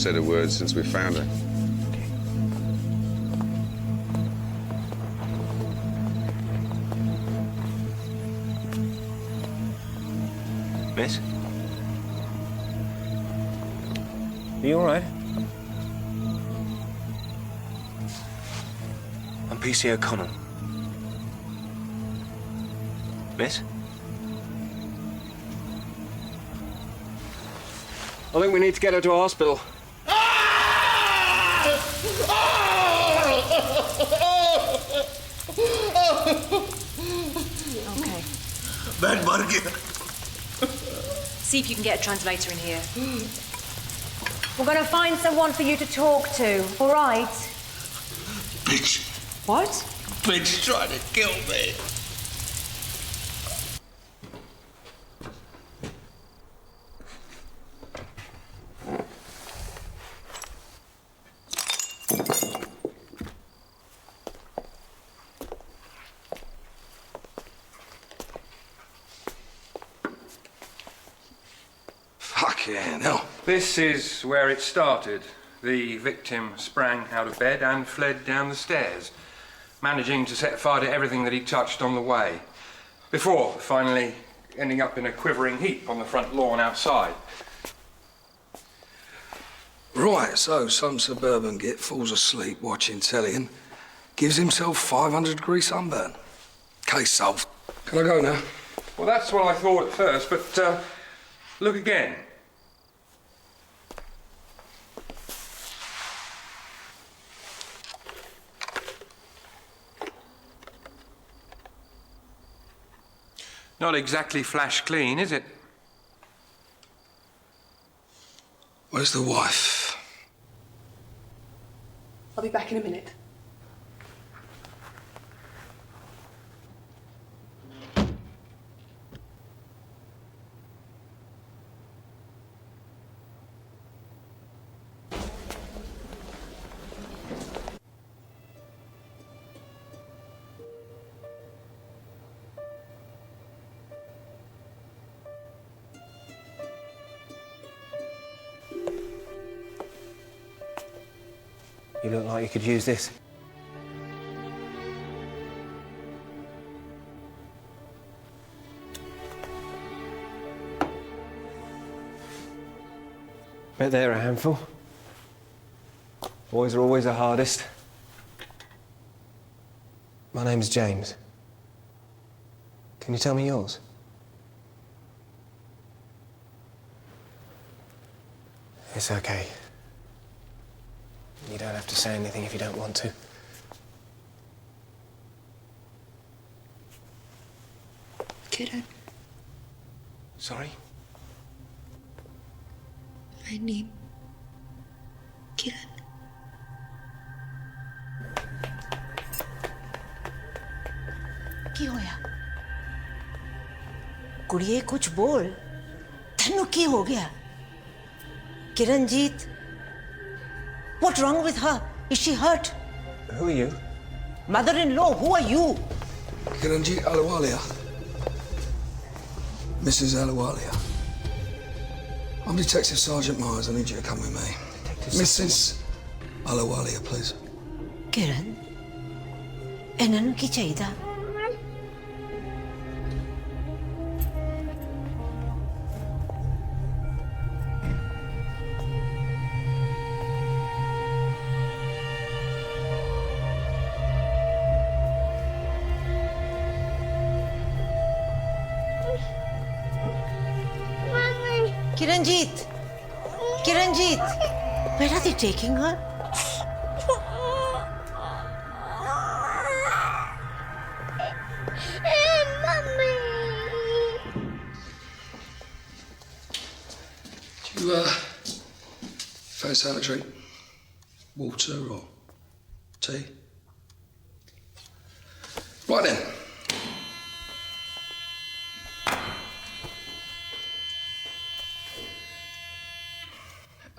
said a word since we found her. Miss? Are you all right? I'm PC O'Connell. Miss? I think we need to get her to a hospital. Okay. Bad market. See if you can get a translator in here. We're going to find someone for you to talk to, all right? Bitch. What? Bitch trying to kill me. Fucking hell. This is where it started. The victim sprang out of bed and fled down the stairs, managing to set fire to everything that he touched on the way, before finally ending up in a quivering heap on the front lawn outside. Right, so some suburban git falls asleep watching telly and gives himself 500-degree sunburn. Case solved. Can I go now? Well, that's what I thought at first, but look again. Not exactly flash clean, is it? Where's the wife? I'll be back in a minute. You look like you could use this. Bet they're a handful. Boys are always the hardest. My name's James. Can you tell me yours? It's okay. You don't have to say anything if you don't want to. Kiran, Sorry? my name. Kiran. ਕੀ ਹੋਇਆ ਕੁੜੀਏ ਕੁਝ ਬੋਲ ਤੈਨੂੰ ਕੀ ਹੋ ਗਿਆ Kiranjit What's wrong with her? Is she hurt? Who are you? Mother-in-law, who are you? Kiranjit Ahluwalia. Mrs. Ahluwalia. I'm Detective Sergeant Myers. I need you to come with me. Mrs. Ahluwalia, please. Kiran, ਇਹਨਾਂ ਨੂੰ ਕੀ ਚਾਹੀਦਾ Kiranjit! Kiranjit! Where are they taking her? Do you, fancy having a drink? Water or tea? Right then.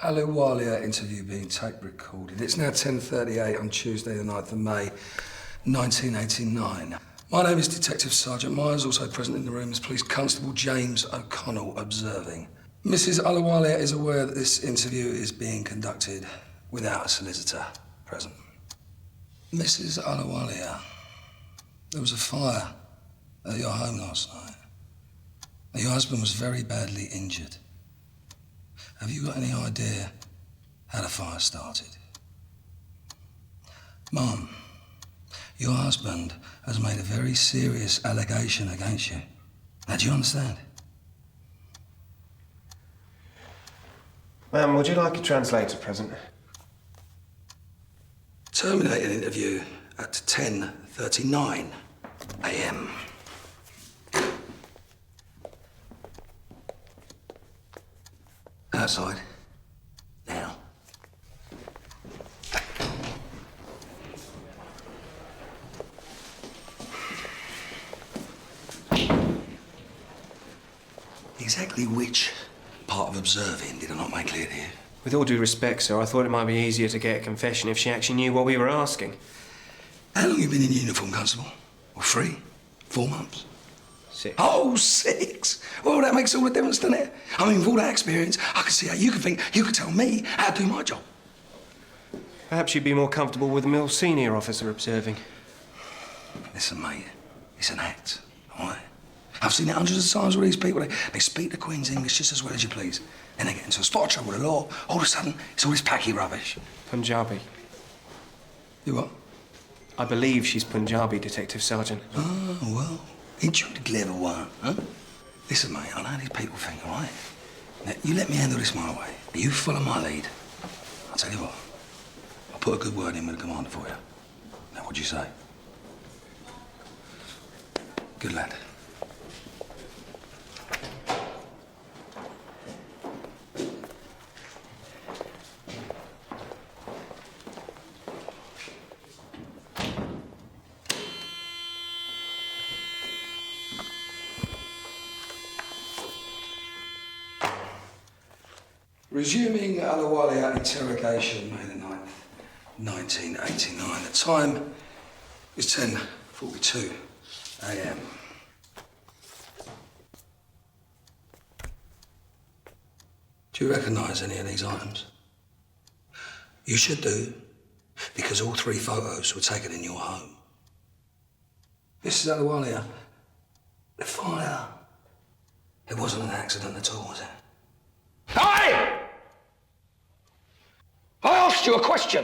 Ahluwalia interview being tape recorded. It's now 10:38 on Tuesday the 9th of May, 1989. My name is Detective Sergeant Myers. Also present in the room is Police Constable James O'Connell, observing. Mrs. Alawalia is aware that this interview is being conducted without a solicitor present. Mrs. Alawalia, there was a fire at your home last night. Your husband was very badly injured. Have you got any idea how the fire started? Mom, your husband has made a very serious allegation against you. Now, do you understand? Ma'am, would you like a translator present? Terminate an interview at 10:39 a.m. Outside. Now. Exactly which part of observing did I not make clear to you? With all due respect, sir, I thought it might be easier to get a confession if she actually knew what we were asking. How long have you been in uniform, Constable? Well, 3? 4 months? 6. Oh, 6! Well, that makes all the difference, doesn't it? I mean, with all that experience, I can see how you can think you could tell me how to do my job. Perhaps you'd be more comfortable with a more senior officer observing. Listen, mate, it's an act, all right? I've seen it hundreds of times with these people. They speak the Queen's English just as well as you please. Then they get into a spot of trouble with the law. All of a sudden, it's all this packy rubbish. Punjabi. You what? I believe she's Punjabi, Detective Sergeant. Oh, well, ain't you the clever one, huh? Listen, mate, I know how these people think, all right? Now, you let me handle this my way. You follow my lead. I'll tell you what, I'll put a good word in with the commander for you. Now, what'd you say? Good lad. Resuming Alawalia interrogation, May the 9th, 1989. The time is 10:42 a.m. Do you recognise any of these items? You should do, because all 3 photos were taken in your home. Mrs. Alawalia, the fire, it wasn't an accident at all, was it? Hey! I asked you a question.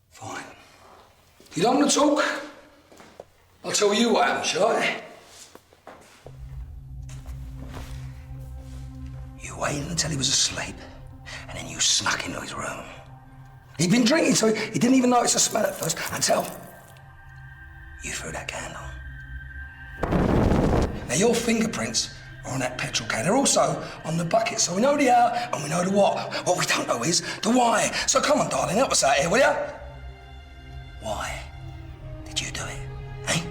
Fine. You don't want to talk? I'll tell you what happened, shall I? You waited until he was asleep, and then you snuck into his room. He'd been drinking, so he didn't even notice the smell at first, until you threw that candle. Now, your fingerprints are on that petrol can. They're also on the bucket, so we know the how and we know the what. What we don't know is the why. So come on, darling, help us out here, will you? Why did you do it, eh?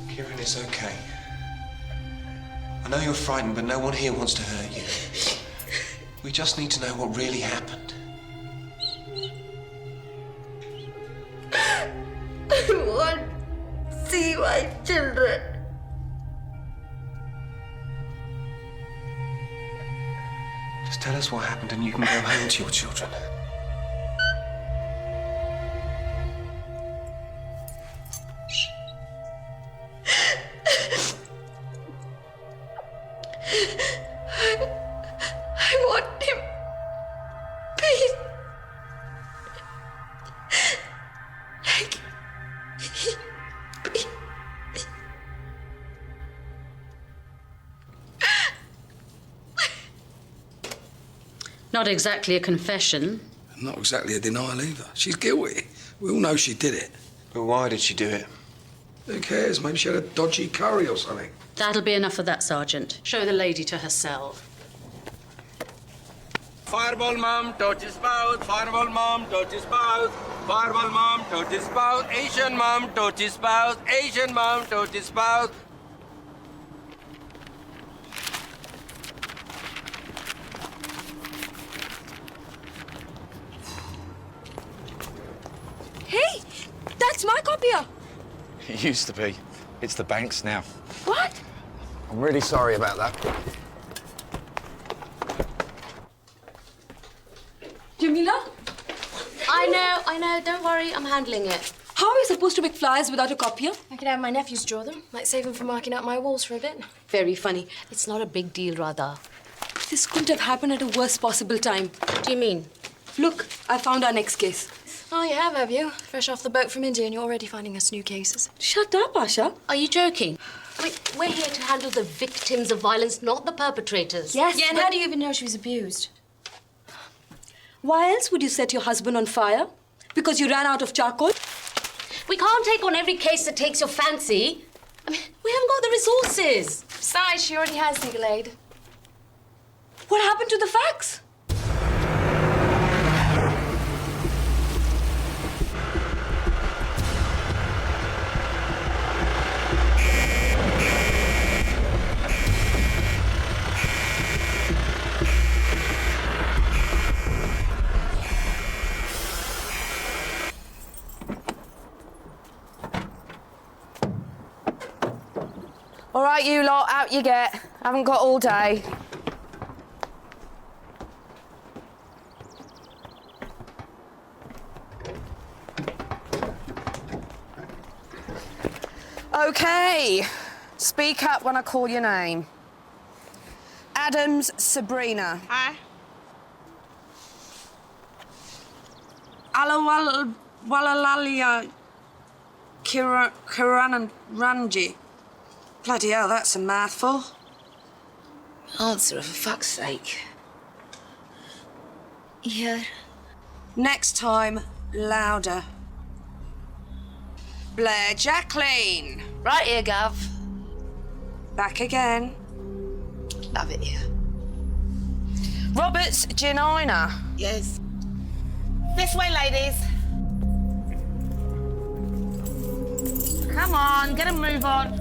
Kieran, it's okay. I know you're frightened, but no one here wants to hurt you. We just need to know what really happened. I want to see my children. Just tell us what happened and you can go home to your children. I want him. Please. Not exactly a confession. Not exactly a denial either. She's guilty. We all know she did it. But why did she do it? Who cares? Maybe she had a dodgy curry or something. That'll be enough of that, Sergeant. Show the lady to her cell. Fireball mom, touch his mouth. Fireball mom, touch his mouth. Fireball mom, touch his mouth. Asian mom, touch his mouth. Asian mom, touch his mouth. Hey, that's my copier. It used to be. It's the banks now. What? I'm really sorry about that. Jamila? I know. Don't worry, I'm handling it. How are you supposed to make flyers without a copier? I could have my nephews draw them. Might save them from marking out my walls for a bit. Very funny. It's not a big deal, Radha. This couldn't have happened at a worst possible time. What do you mean? Look, I found our next case. Oh, you have you? Fresh off the boat from India and you're already finding us new cases. Shut up, Asha. Are you joking? We're here to handle the victims of violence, not the perpetrators. Yes, Yeah, and but- how do you even know she was abused? Why else would you set your husband on fire? Because you ran out of charcoal? We can't take on every case that takes your fancy. I mean, we haven't got the resources. Besides, she already has legal aid. What happened to the facts? All right, you lot, out you get. Haven't got all day. Okay, speak up when I call your name. Adams Sabrina. Hi. Alawalalia Kiran Ranji. Bloody hell, that's a mouthful. Answer her, for fuck's sake. Yeah. Next time, louder. Blair Jacqueline. Right here, Gov. Back again. Love it here. Roberts Janina. Yes. This way, ladies. Come on, get a move on.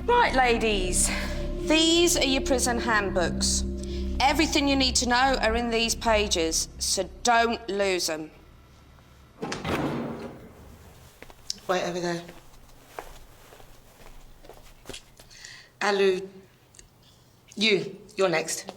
Right, ladies. These are your prison handbooks. Everything you need to know are in these pages, so don't lose them. Wait over there. Alu, you're next.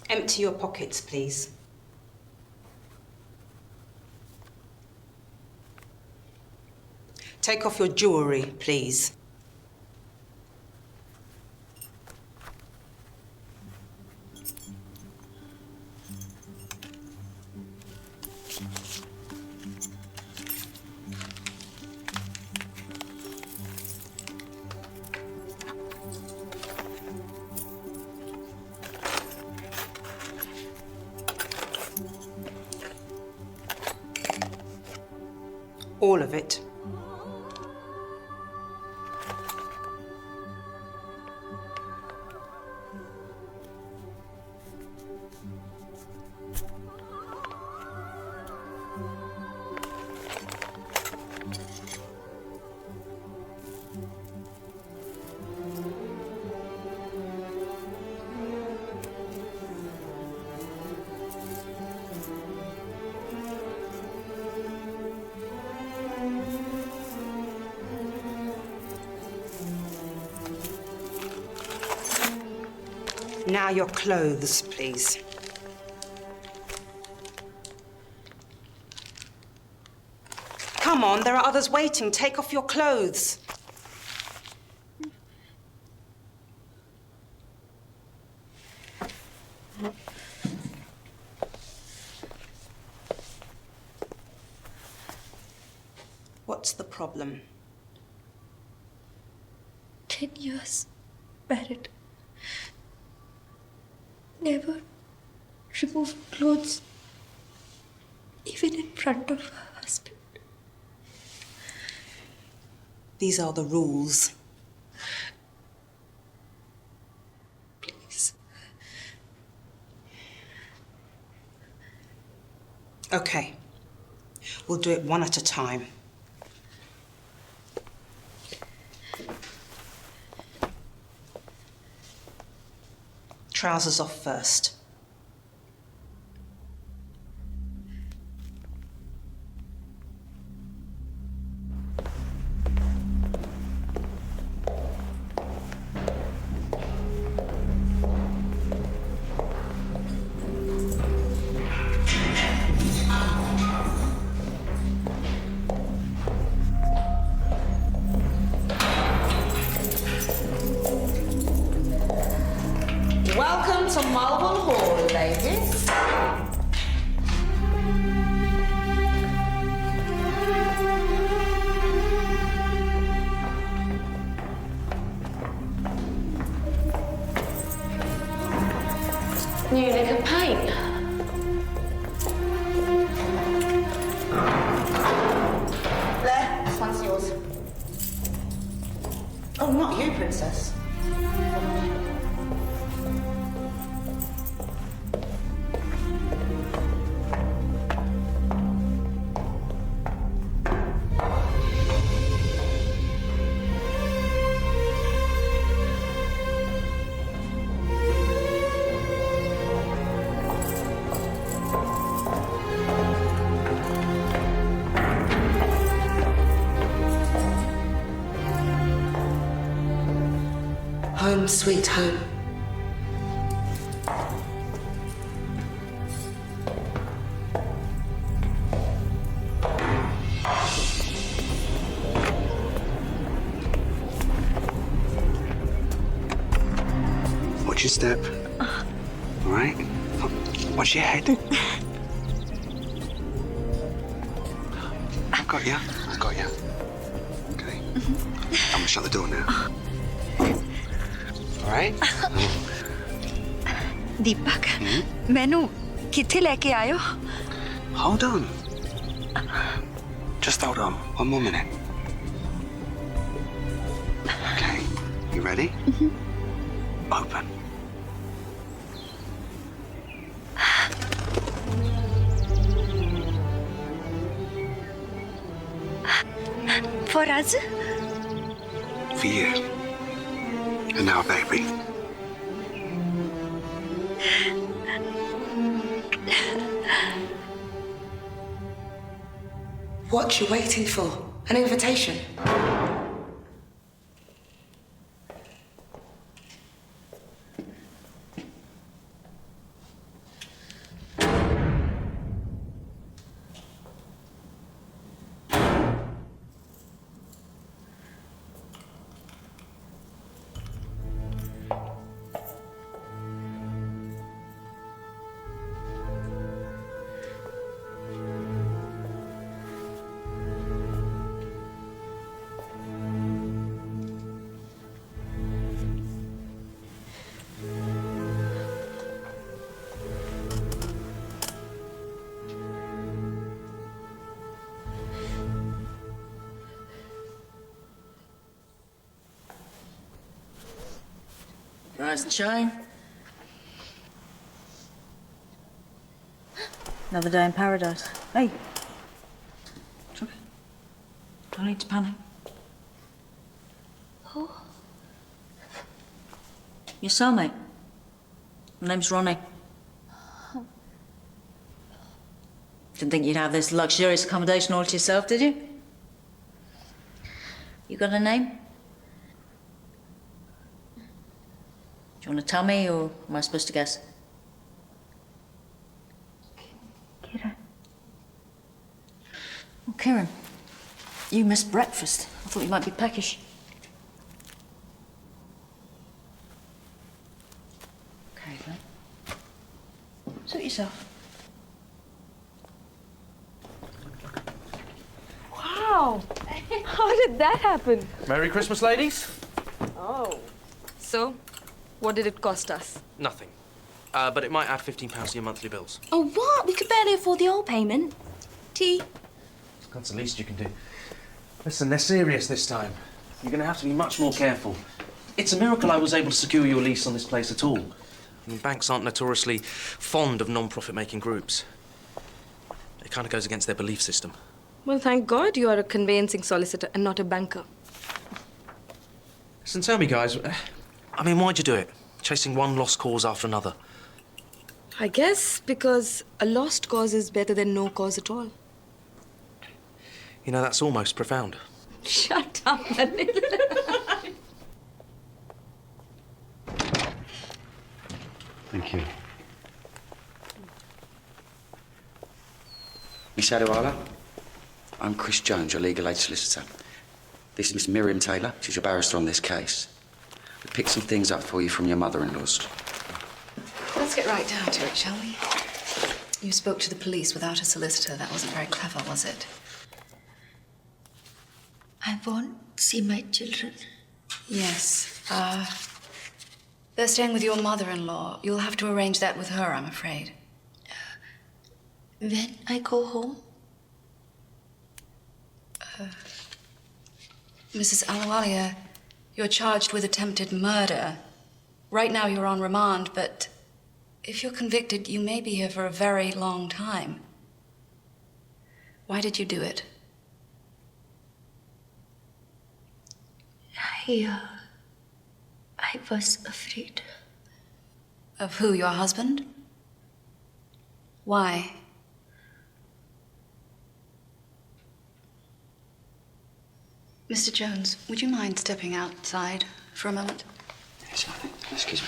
Empty your pockets, please. Take off your jewellery, please. All of it. Now your clothes, please. Come on, there are others waiting. Take off your clothes. the problem? 10 years married. Never remove clothes, even in front of her husband. These are the rules. Please. Okay. We'll do it one at a time. Trousers off first. Welcome to Marble Hall, ladies. New lick of paint. There, this one's yours. Oh, not you, Princess. Home, sweet home. Watch your step. All right? Watch your head. I got ya. I got ya. Okay. I'm gonna shut the door now. All right? दीपक, मैनू किथे लेके आयो? Hold on. Just hold on. One more minute. Okay. You ready? Open. For us? For you. And now, baby. What you waiting for? An invitation? Rise and shine. Another day in paradise. Hey. It's okay. Don't need to panic. Who? Your cellmate. My name's Ronnie. Didn't think you'd have this luxurious accommodation all to yourself, did you? You got a name? Do you want to tell me, or am I supposed to guess? Kieran. Oh, Kieran, you missed breakfast. I thought you might be peckish. Okay, then. Suit yourself. Wow! How did that happen? Merry Christmas, ladies. Oh. So, what did it cost us? Nothing. But it might add £15 to your monthly bills. Oh, what? We could barely afford the old payment. Tea? That's the least you can do. Listen, they're serious this time. You're going to have to be much more careful. It's a miracle I was able to secure your lease on this place at all. I mean, banks aren't notoriously fond of non-profit-making groups. It kind of goes against their belief system. Well, thank God you are a conveyancing solicitor and not a banker. Listen, tell me, guys, I mean, why'd you do it? Chasing one lost cause after another. I guess because a lost cause is better than no cause at all. You know, that's almost profound. Shut up, Manila. Thank you. Miss Adewale, I'm Chris Jones, your legal aid solicitor. This is Miss Miriam Taylor. She's your barrister on this case. We picked some things up for you from your mother-in-law's. Let's get right down to it, shall we? You spoke to the police without a solicitor. That wasn't very clever, was it? I won't see my children. Yes. They're staying with your mother-in-law. You'll have to arrange that with her, I'm afraid. When I go home? Mrs. Ahluwalia, you're charged with attempted murder. Right now you're on remand, but if you're convicted, you may be here for a very long time. Why did you do it? I was afraid. Of who, your husband? Why? Mr. Jones, would you mind stepping outside for a moment? Yes, honey. Excuse me.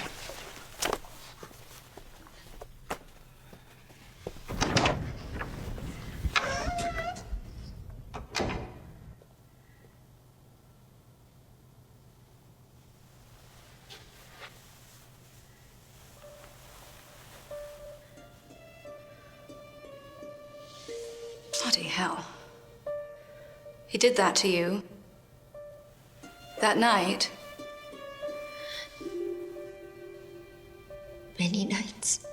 Bloody hell. He did that to you? That night? Many nights.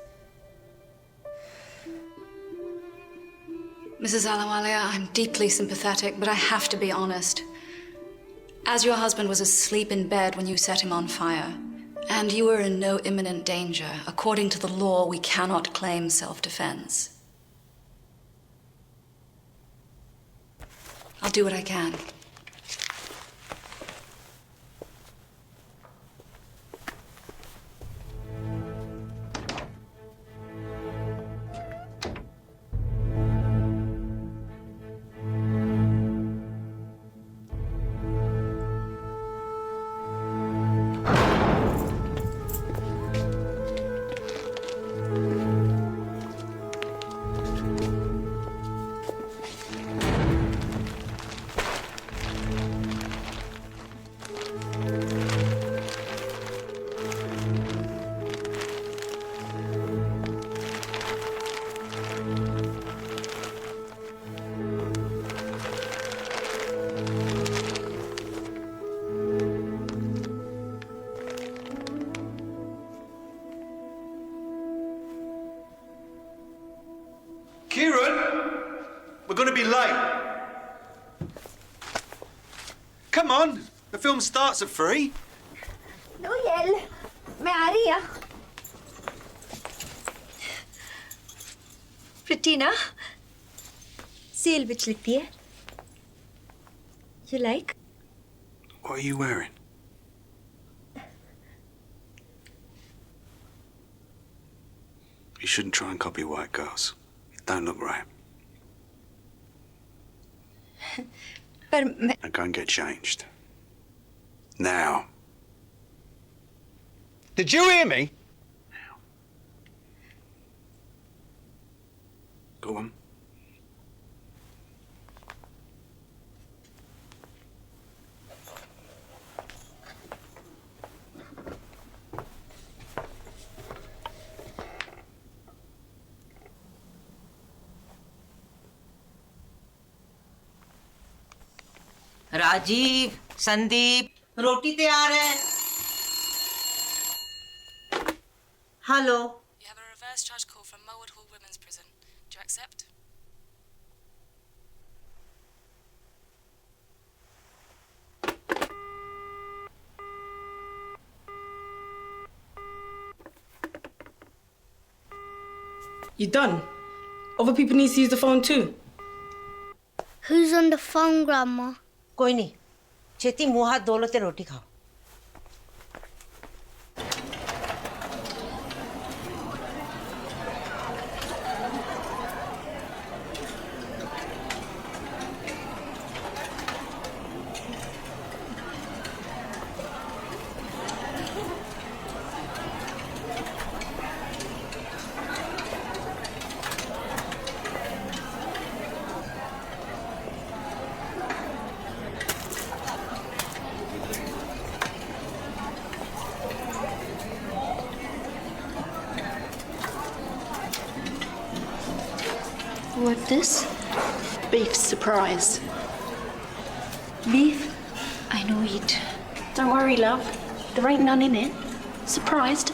Mrs. Ahluwalia, I'm deeply sympathetic, but I have to be honest. As your husband was asleep in bed when you set him on fire, and you were in no imminent danger, according to the law, we cannot claim self-defense. I'll do what I can. Come on, the film starts at 3. Noel, मैं आ रही हूँ. Pretty ना? Sale which लिखती है. You like? What are you wearing? You shouldn't try and copy white girls. It don't look right. Now go and get changed. Now. Did you hear me? Go on. Rajiv, Sandeep, रोटी तैयार है। Hello. You have a reverse charge call from Mulwood Hall Women's Prison. Do you accept? You done? Other people need to use the phone too. Who's on the phone, Grandma? कोई नहीं, छेती मुंह हाथ धो लो ते रोटी खाओ। What's this? Beef surprise. Beef? I know it. Don't worry, love. There ain't none in it. Surprised?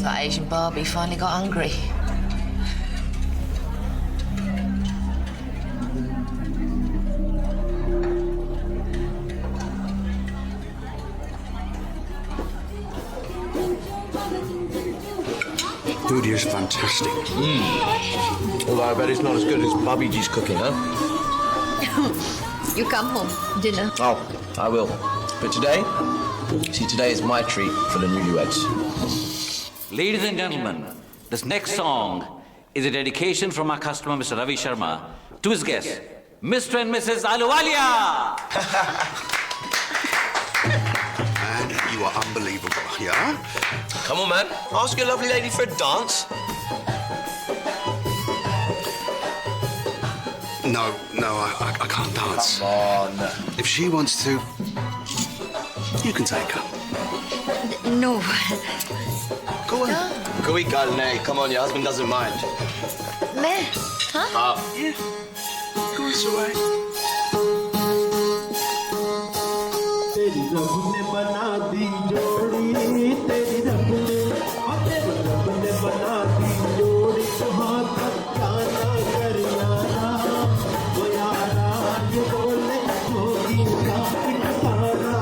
That Asian Barbie finally got hungry. Food here's fantastic. Although I bet it's not as good as Bubby's cooking, huh? You come home, dinner. Oh, I will. But today, see, today is my treat for the newlyweds. Ladies and gentlemen, this next song is a dedication from our customer, Mr. Ravi Sharma, to his guests, Mr. and Mrs. Ahluwalia. Man, you are unbelievable, yeah? Come on, man. Ask your lovely lady for a dance. No, I can't dance. Come on. If she wants to, you can take her. No. Go on. Koi kal nahi. Come on, your husband doesn't mind. Me? Huh? Yeah. Go on, it's all right. तेरी रब ने बना दी जोड़ी तेरी रब ने बना दी जोड़ी कहाँ तक क्या ना कर यारा वो यारा ये बोले जोगी का इशारा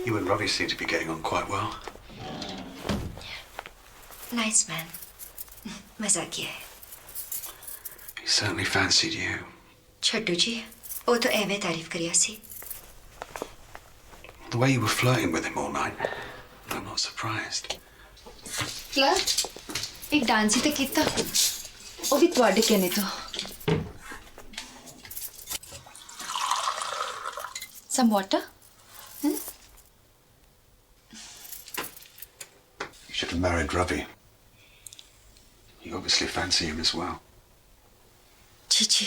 You and Robbie seem to be getting on quite well. Nice man. मजा किया है. He certainly fancied you. छोटू जी, वो तो एवे तारीफ करिया सी. The way you were flirting with him all night, I'm not surprised. Claire, एक डांस ही तो किया. वो भी तुम्हारे कहने तो. Some water? You should have married Robbie. You obviously fancy him as well. Chichi,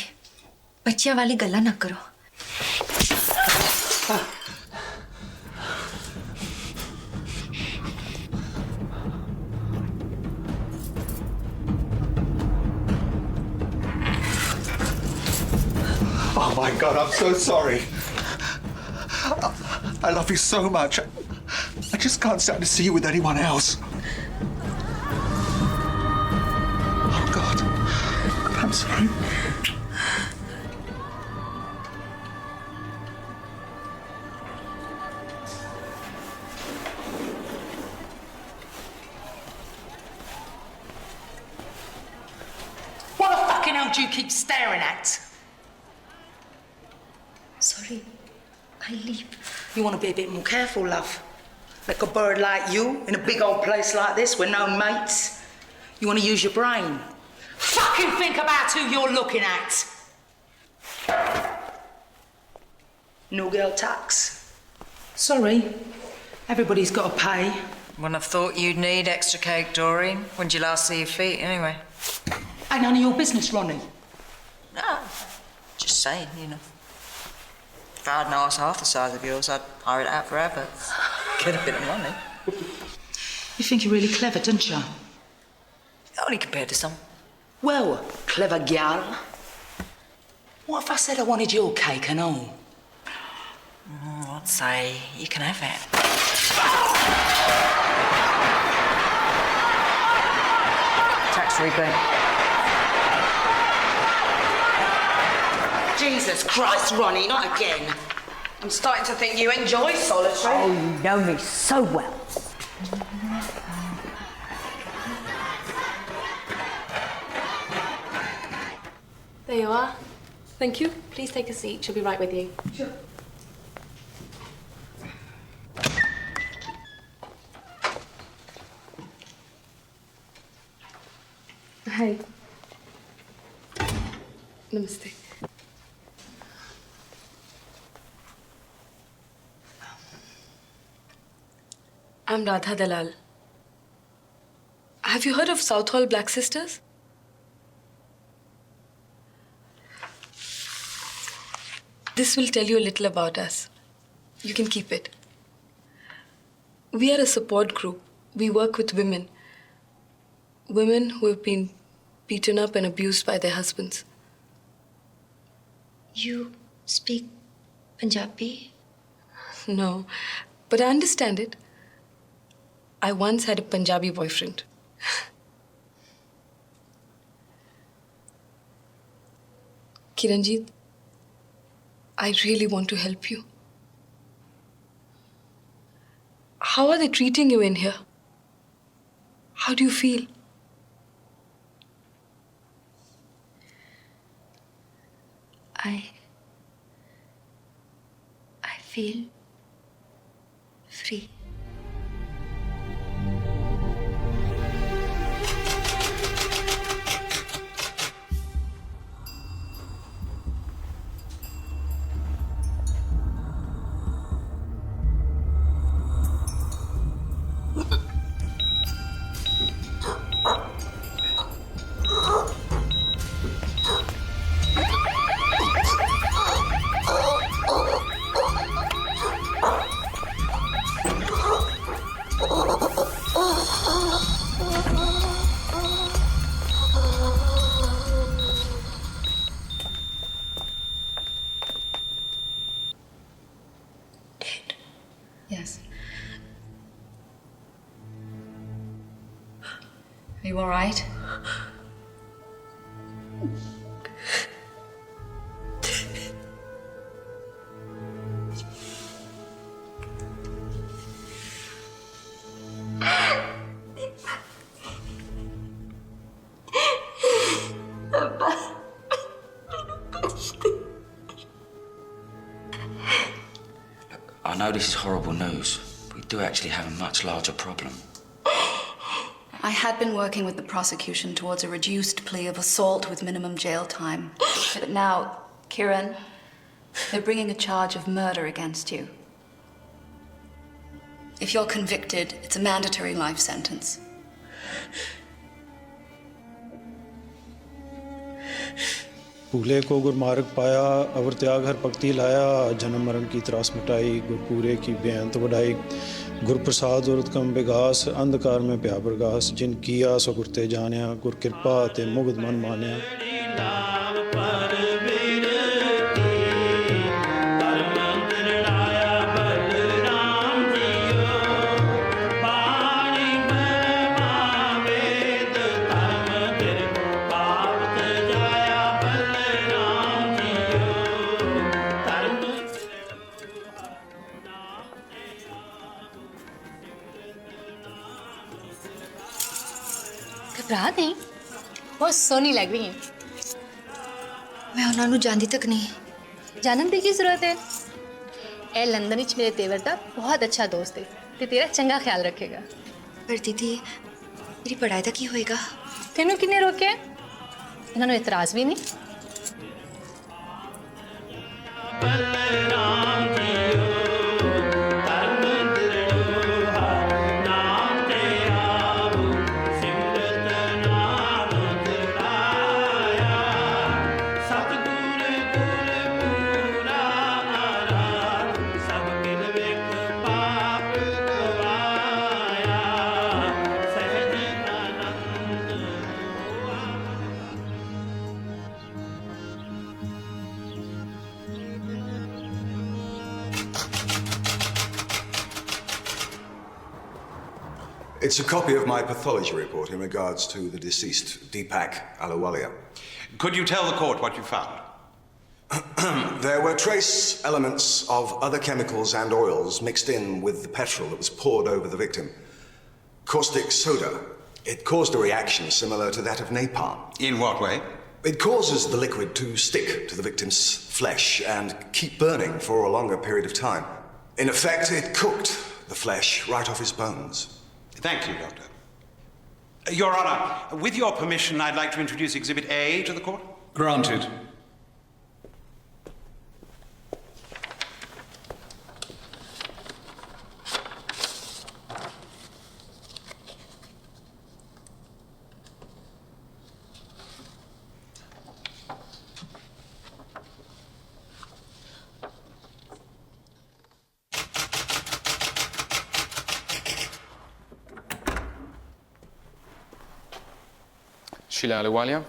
बच्चियां वाली गल्ला ना करो. Oh my God, I'm so sorry. I love you so much. I just can't stand to see you with anyone else. Oh God, I'm sorry. hell do you keep staring at? Sorry, I leave. You want to be a bit more careful, love. Like a bird like you in a big old place like this with no mates. You want to use your brain. Fucking think about who you're looking at. No girl tax. Sorry. Everybody's got to pay. Wouldn't have thought you'd need extra cake, Doreen. When did you last see your feet, anyway? Ain't none of your business, Ronnie. No, just saying, you know. If I had an arse half the size of yours, I'd hire it out forever. Get a bit of money. You think you're really clever, don't you? Only compared to some. Well, clever gal. What if I said I wanted your cake and all? I'd say you can have it. Tax rebate. Jesus Christ, Ronnie, not again. I'm starting to think you enjoy solitary. Oh, you know me so well. There you are. Thank you. Please take a seat. She'll be right with you. Sure. Hi. Namaste. I'm Radha Dalal. Have you heard of Southall Black Sisters? This will tell you a little about us. You can keep it. We are a support group. We work with women. Women who have been beaten up and abused by their husbands. You speak Punjabi? No, but I understand it. I once had a Punjabi boyfriend. Kiranjit, I really want to help you. How are they treating you in here? How do you feel? I feel free. Yes. Are you all right? I know this is horrible news. We do actually have a much larger problem. I had been working with the prosecution towards a reduced plea of assault with minimum jail time. But now, Kiran, they're bringing a charge of murder against you. If you're convicted, it's a mandatory life sentence. भूले को गुरमार्ग पाया अवर त्याग हर पक्ति लाया जन्म मरण की त्रास मिटाई गुरपूरे की बेअंत वडाई गुरप्रसाद औरत कम बेगास अंधकार में प्या प्रगास जिन किया सो गुरते जानिया गुर कृपा ते मुग्ध मन मानिया घबरा नहीं बहुत सोनी लग रही है मैं उन्होंने जानती तक नहीं। जानन दी की जरूरत है। ए लंदन विच मेरे देवर दा बहुत अच्छा दोस्त है ते तेरा चंगा ख्याल रखेगा। पर दीदी मेरी पढ़ाई दा की होएगा? तेनू किन्ने रोके? इन्हां नू इतराज भी नहीं। It's a copy of my pathology report in regards to the deceased, Deepak Ahluwalia. Could you tell the court what you found? There were trace elements of other chemicals and oils mixed in with the petrol that was poured over the victim. Caustic soda. It caused a reaction similar to that of napalm. In what way? It causes the liquid to stick to the victim's flesh and keep burning for a longer period of time. In effect, it cooked the flesh right off his bones. Thank you, Doctor. Your Honor, with your permission, I'd like to introduce Exhibit A to the court. Granted. Sheila Ahluwalia,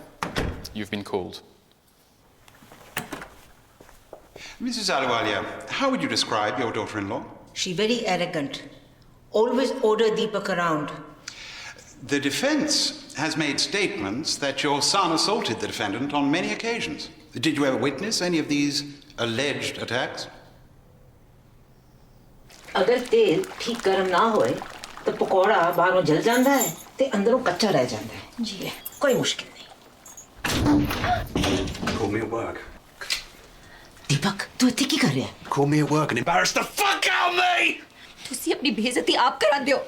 you've been called. Mrs. Ahluwalia, how would you describe your daughter-in-law? She very arrogant. Always order Deepak around. The defense has made statements that your son assaulted the defendant on many occasions. Did you ever witness any of these alleged attacks? अगर तेल ठीक गर्म ना होए तो पकौड़ा बाहरों जल जाता है ते अंदरों कच्चा रह जाता है जी कोई मुश्किल नहीं Call me at work. दीपक तू इतनी की कर रहा है Call me at work and embarrass the fuck out of me! तुसी अपनी बेइज्जती आप करा दियो।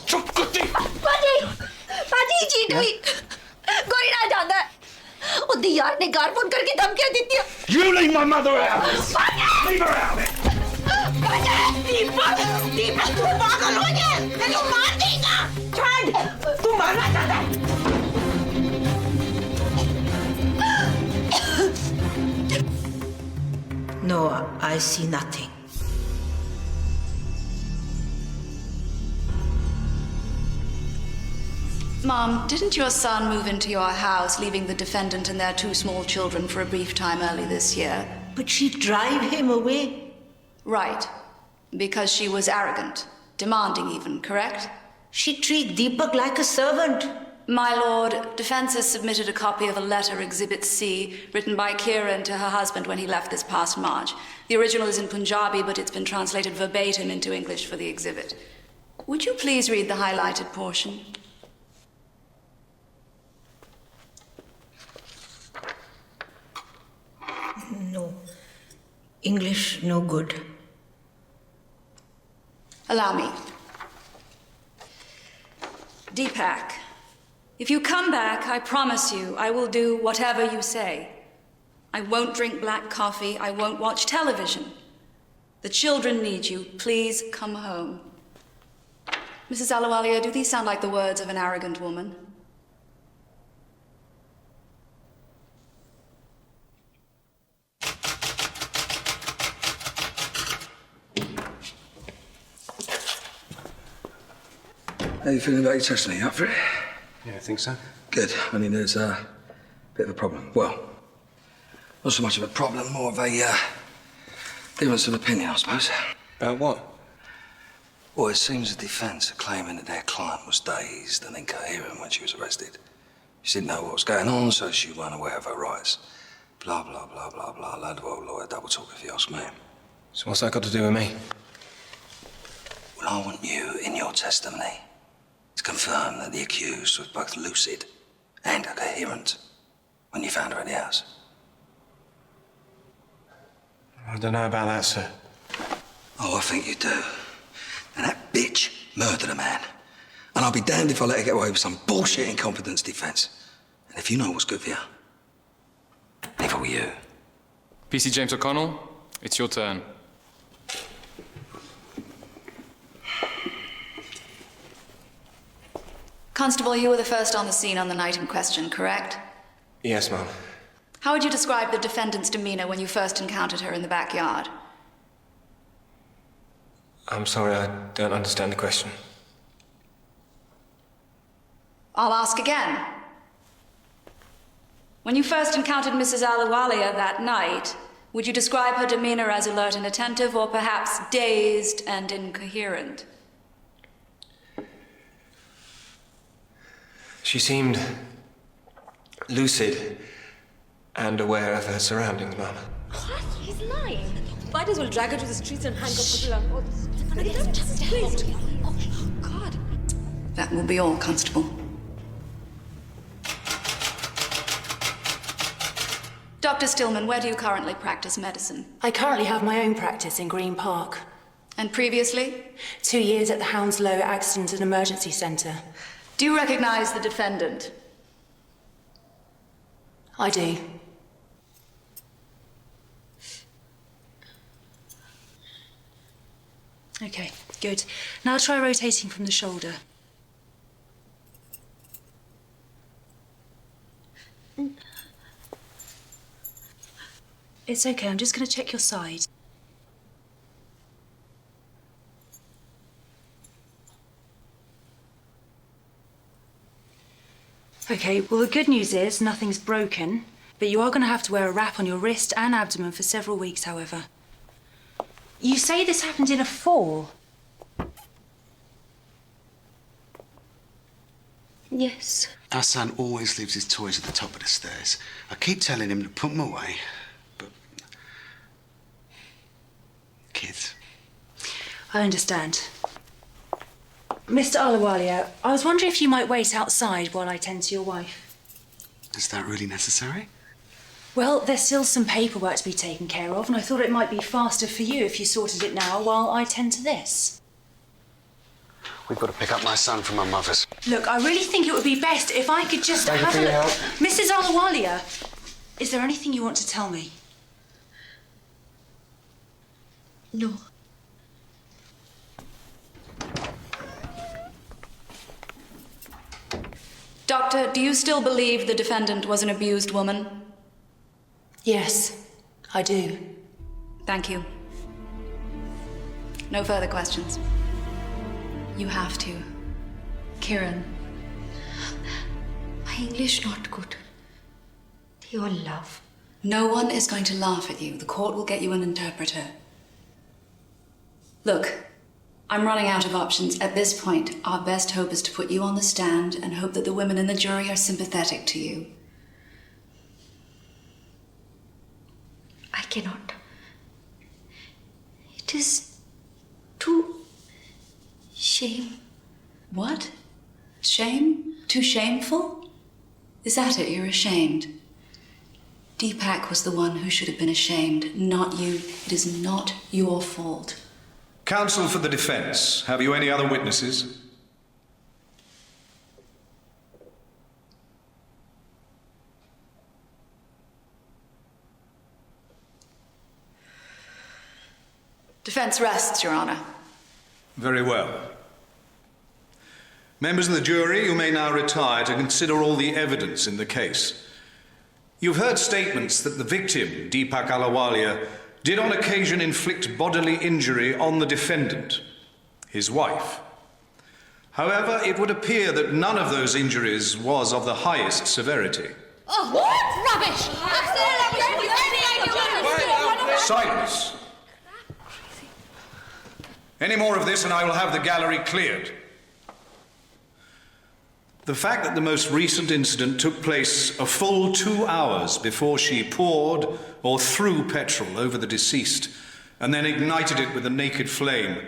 चुप कुत्ती! पाजी चीट हुई। कोई ना जानता है। उदी यार ने घर फोन करके धमकियां दी थी। You leave my mother out! Leave her out! दीपक दीपक तू पागल हो गया मैं तो मार देगा छोड़ तू मारना चाहता है No, I see nothing. Mom, didn't your son move into your house, leaving the defendant and their 2 small children for a brief time early this year? But she drive him away. Right. Because she was arrogant, demanding even, correct? She treat Deepak like a servant. My lord, defense has submitted a copy of a letter, Exhibit C, written by Kiran to her husband when he left this past March. The original is in Punjabi, but it's been translated verbatim into English for the exhibit. Would you please read the highlighted portion? No. English no good. Allow me. Deepak, if you come back, I promise you I will do whatever you say. I won't drink black coffee. I won't watch television. The children need you. Please come home. Mrs. Ahluwalia, do these sound like the words of an arrogant woman? How you feeling about your testimony? You up for it? Yeah, I think so. Good. Only there's a bit of a problem. Well, not so much of a problem, more of a difference of opinion, I suppose. About what? Well, it seems the defence are claiming that their client was dazed and incoherent when she was arrested. She didn't know what was going on, so she wasn't aware of her rights. Blah, blah, blah, blah, blah. Load of old lawyer double talk, if you ask me. So what's that got to do with me? Well, I want you, in your testimony, to confirm that the accused was both lucid and coherent when you found her in the house. I don't know about that, sir. Oh, I think you do. And that bitch murdered a man. And I'll be damned if I let her get away with some bullshit incompetence defence. And if you know what's good for you, if I were you. PC James O'Connell, it's your turn. Constable, you were the first on the scene on the night in question, correct? Yes, ma'am. How would you describe the defendant's demeanor when you first encountered her in the backyard? I'm sorry, I don't understand the question. I'll ask again. When you first encountered Mrs. Ahluwalia that night, would you describe her demeanor as alert and attentive, or perhaps dazed and incoherent? She seemed lucid and aware of her surroundings, ma'am. What? He's lying. Might as well drag her to the streets and handcuff her to all this. Just crazy. Oh, God. That will be all, Constable. Dr. Stillman, where do you currently practice medicine? I currently have my own practice in Green Park. And previously? 2 years at the Hounslow Accident and Emergency Centre. Do you recognize the defendant? I do. Okay, good. Now try rotating from the shoulder. It's okay, I'm just going to check your side. Okay, well the good news is nothing's broken, but you are going to have to wear a wrap on your wrist and abdomen for several weeks, however. You say this happened in a fall? Yes. Our son always leaves his toys at the top of the stairs. I keep telling him to put them away, but... kids. I understand. Mr. Ahluwalia, I was wondering if you might wait outside while I tend to your wife. Is that really necessary? Well, there's still some paperwork to be taken care of, and I thought it might be faster for you if you sorted it now while I tend to this. We've got to pick up my son from my mother's. Look, I really think it would be best if I could just Thank you have for a your look. help. Mrs. Ahluwalia, is there anything you want to tell me? No. Doctor, do you still believe the defendant was an abused woman? Yes, I do. Thank you. No further questions. You have to. Kieran. My English not good. They all laugh. No one is going to laugh at you. The court will get you an interpreter. Look, I'm running out of options. At this point, our best hope is to put you on the stand and hope that the women in the jury are sympathetic to you. I cannot. It is too shame. What? Shame? Too shameful? Is that it? You're ashamed? Deepak was the one who should have been ashamed, not you. It is not your fault. Counsel for the defense, have you any other witnesses? Defense rests, Your Honor. Very well. Members of the jury, you may now retire to consider all the evidence in the case. You've heard statements that the victim, Deepak Ahluwalia, did on occasion inflict bodily injury on the defendant, his wife. However, it would appear that none of those injuries was of the highest severity. Oh, what? Rubbish! Silence! Any more of this and I will have the gallery cleared. The fact that the most recent incident took place a full 2 hours before she poured or threw petrol over the deceased and then ignited it with a naked flame,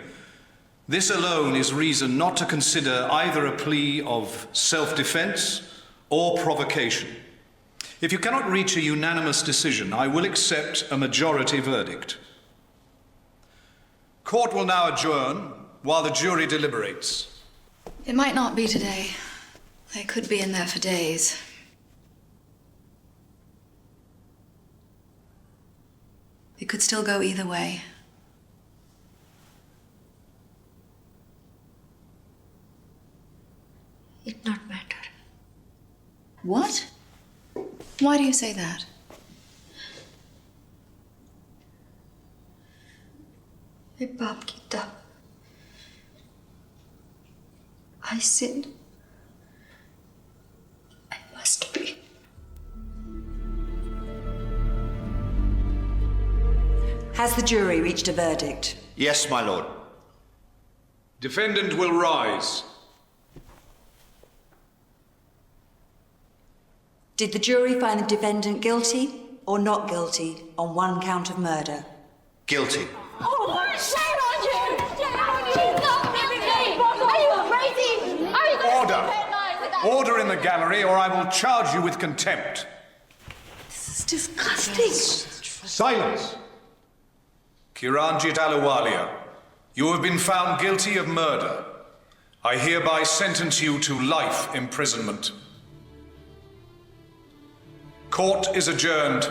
this alone is reason not to consider either a plea of self-defense or provocation. If you cannot reach a unanimous decision, I will accept a majority verdict. Court will now adjourn while the jury deliberates. It might not be today. They could be in there for days. It could still go either way. It not matter. What? Why do you say that? मैं पाप किया. I sinned. I must be. Has the jury reached a verdict? Yes, my lord. Defendant will rise. Did the jury find the defendant guilty or not guilty on one count of murder? Guilty. Oh, shame on you! She's not guilty! Are you crazy? Are you Order! Order in the gallery, or I will charge you with contempt. This is disgusting. Silence! Kiranjit Ahluwalia, you have been found guilty of murder. I hereby sentence you to life imprisonment. Court is adjourned.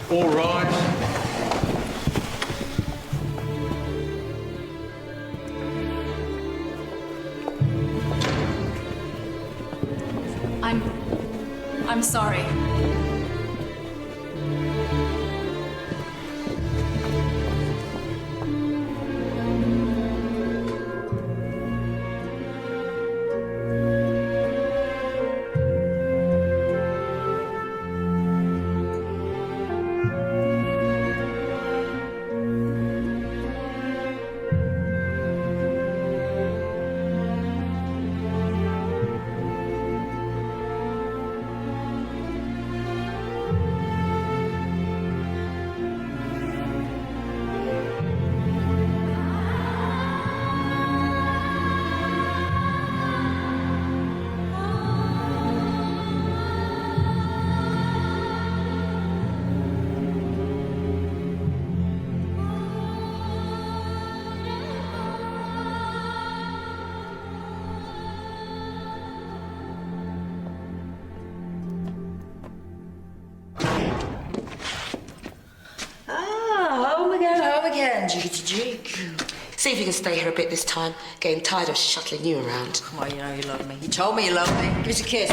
All rise. I'm sorry. See if you can stay here a bit this time. Getting tired of shuttling you around. Well, you know you love me. You told me you loved me. Give us a kiss.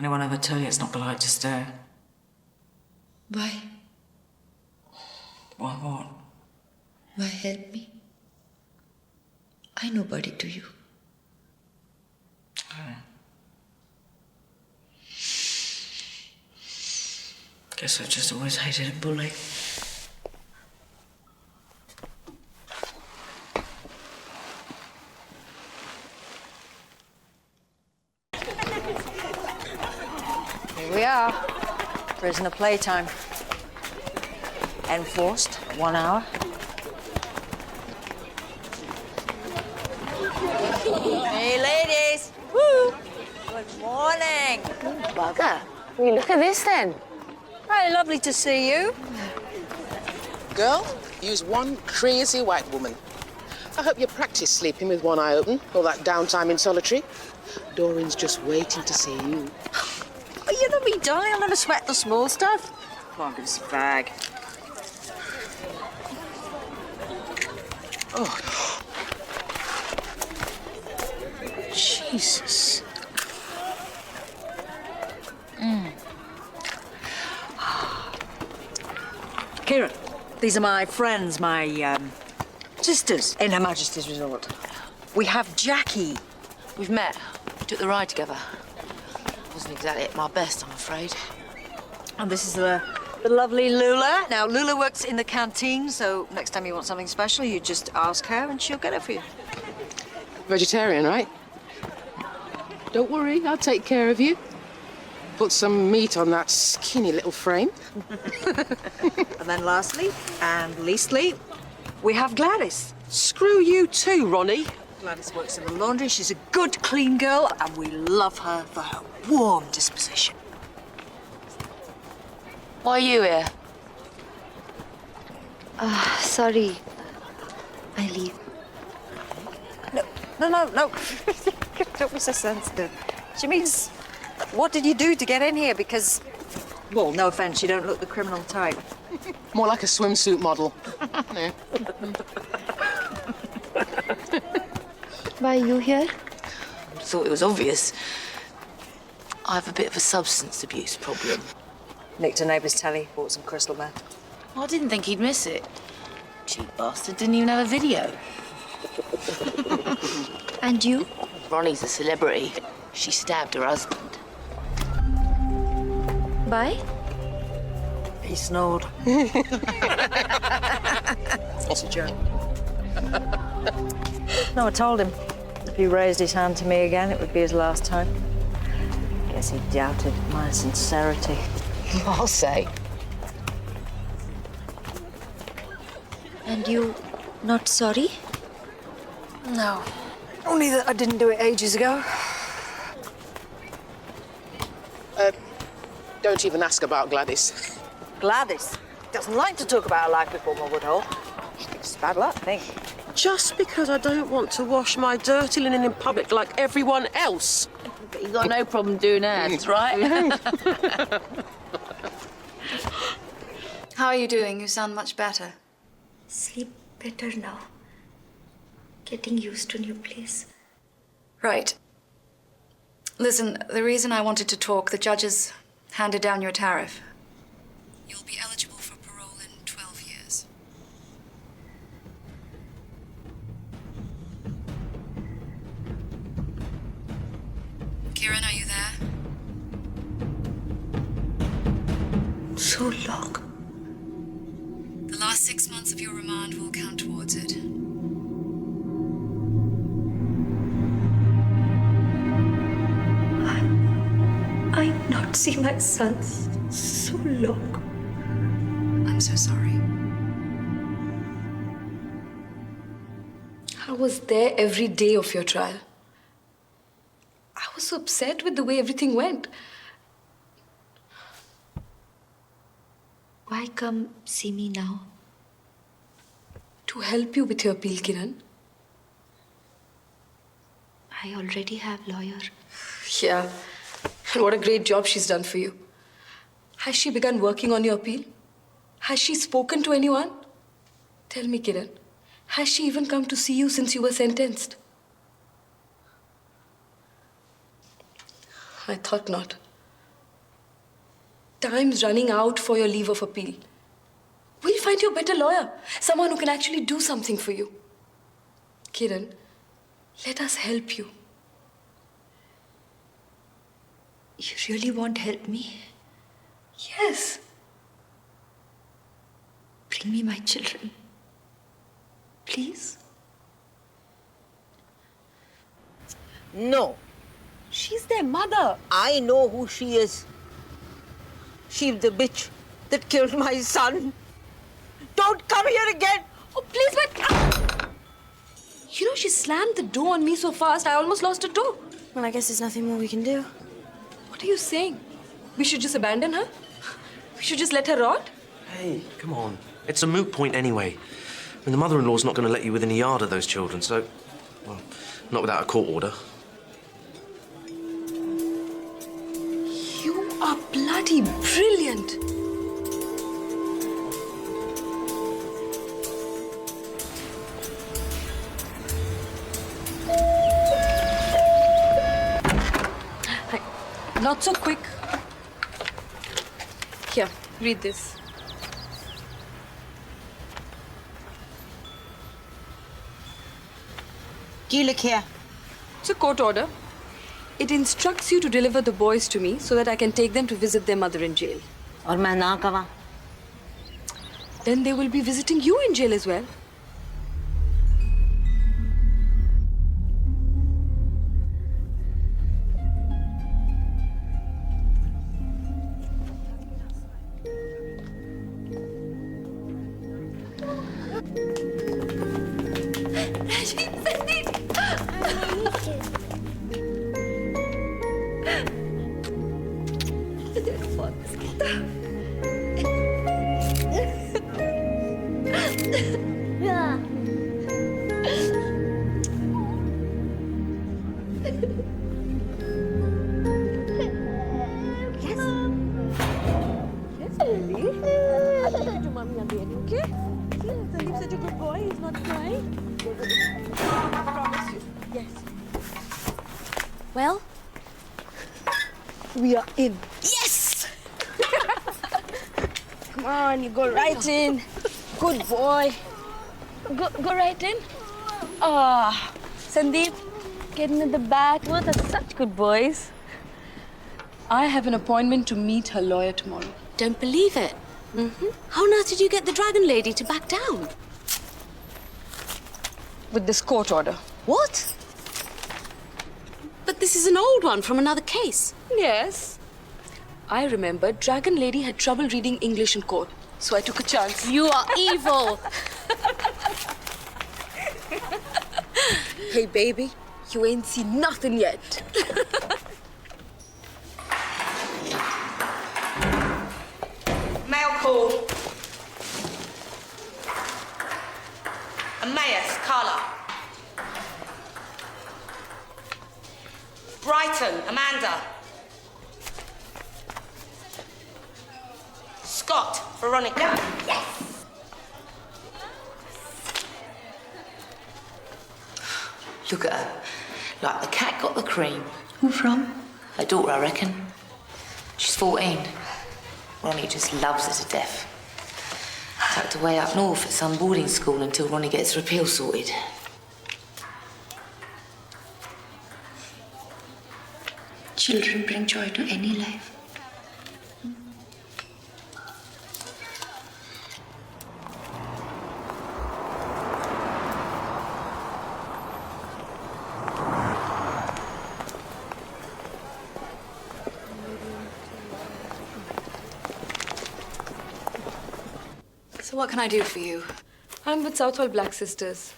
Anyone ever tell you it's not polite to stare? Why? Why what? Why help me? I nobody to you. Guess I've just always hated a bully. Here we are. Prisoner playtime. Enforced, 1 hour. Hey, ladies. Woo! Good morning. Bugger. Will you look at this then? Very lovely to see you. Girl, you's one crazy white woman. I hope you practice sleeping with one eye open, all that downtime in solitary. Doreen's just waiting to see you. Oh, you know me, darling. I'll never sweat the small stuff. Come on, give us a fag. Oh. Jesus. Kieran, these are my friends, my sisters in Her Majesty's Resort. We have Jackie. We've met. We took the ride together. Wasn't exactly at my best, I'm afraid. And this is the lovely Lula. Now, Lula works in the canteen, so next time you want something special, you just ask her and she'll get it for you. Vegetarian, right? Don't worry, I'll take care of you. Put some meat on that skinny little frame. And then lastly, and leastly, we have Gladys. Screw you too, Ronnie. Gladys works in the laundry. She's a good, clean girl, and we love her for her warm disposition. Why are you here? Sorry. I leave. No. Don't be so sensitive. She means, what did you do to get in here? Because, well, no offense, you don't look the criminal type. More like a swimsuit model. Yeah. Why are you here? I thought it was obvious. I have a bit of a substance abuse problem. Nicked a neighbour's telly, bought some crystal meth. I didn't think he'd miss it. Cheap bastard didn't even have a video. And you? Ronnie's a celebrity. She stabbed her husband. Why? He snored. It's a joke. No, I told him if he raised his hand to me again, it would be his last time. Guess he doubted my sincerity. I'll say. And you not sorry? No. Only that I didn't do it ages ago. Don't even ask about Gladys. Gladys doesn't like to talk about her life before my Woodhull. It's bad luck, I think. Just because I don't want to wash my dirty linen in public like everyone else. But you got no problem doing ads, right? How are you doing? You sound much better. Sleep better now. Getting used to new place. Right. Listen, the reason I wanted to talk, the judges handed down your tariff. You'll be eligible for parole in 12 years. Kieran, are you there? So long. The last 6 months of your remand will count towards it. I not see my son so long. I'm so sorry. I was there every day of your trial. I was so upset with the way everything went. Why come see me now? To help you with your appeal, Kiran. I already have lawyer. Yeah. And what a great job she's done for you. Has she begun working on your appeal? Has she spoken to anyone? Tell me, Kiran. Has she even come to see you since you were sentenced? I thought not. Time's running out for your leave of appeal. We'll find you a better lawyer. Someone who can actually do something for you. Kiran, let us help you. You really won't help me? Yes. Bring me my children. Please? No. She's their mother. I know who she is. She's the bitch that killed my son. Don't come here again. Oh, please, wait. You know, she slammed the door on me so fast, I almost lost a toe. Well, I guess there's nothing more we can do. What are you saying? We should just abandon her? We should just let her rot? Hey, come on. It's a moot point anyway. I mean, the mother-in-law's not going to let you within a yard of those children, so... Well, not without a court order. You are bloody brilliant. Not so quick. Here, read this. Ki likhiya? It's a court order. It instructs you to deliver the boys to me so that I can take them to visit their mother in jail. Aur main na kaha? Then they will be visiting you in jail as well. Well, we are in. Yes! Come on, you go right in. Good boy. Go right in. Ah, Sandeep, getting in the back. Both are such good boys. I have an appointment to meet her lawyer tomorrow. Don't believe it. How on earth did you get the dragon lady to back down? With this court order. What? But this is an old one from another case. Yes. I remember Dragon Lady had trouble reading English in court, so I took a chance. You are evil. Hey, baby, you ain't seen nothing yet. Mail call. Emmaus, Carla. Brighton, Amanda. Scott, Veronica. Yes! Look at her. Like the cat got the cream. Who from? Her daughter, I reckon. She's 14. Ronnie just loves her to death. Tucked away up north at some boarding school until Ronnie gets her appeal sorted. Children bring joy to any life. So what can I do for you? I'm with Southwell Black Sisters.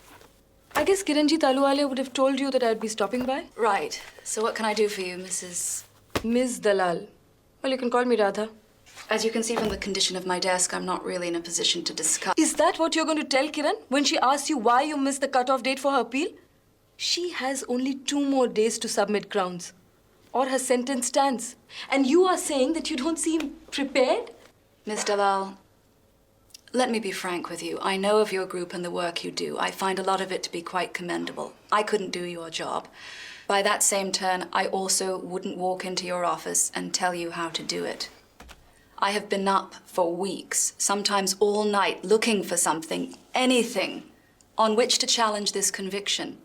I guess Kiranji Taluwale would have told you that I'd be stopping by. Right. So what can I do for you, Mrs. Ms. Dalal. Well, you can call me Radha. As you can see from the condition of my desk, I'm not really in a position to discuss. Is that what you're going to tell Kiran when she asks you why you missed the cutoff date for her appeal? She has only 2 more days to submit grounds, or her sentence stands. And you are saying that you don't seem prepared? Ms. Dalal, let me be frank with you. I know of your group and the work you do. I find a lot of it to be quite commendable. I couldn't do your job. By that same turn, I also wouldn't walk into your office and tell you how to do it. I have been up for weeks, sometimes all night, looking for something, anything, on which to challenge this conviction.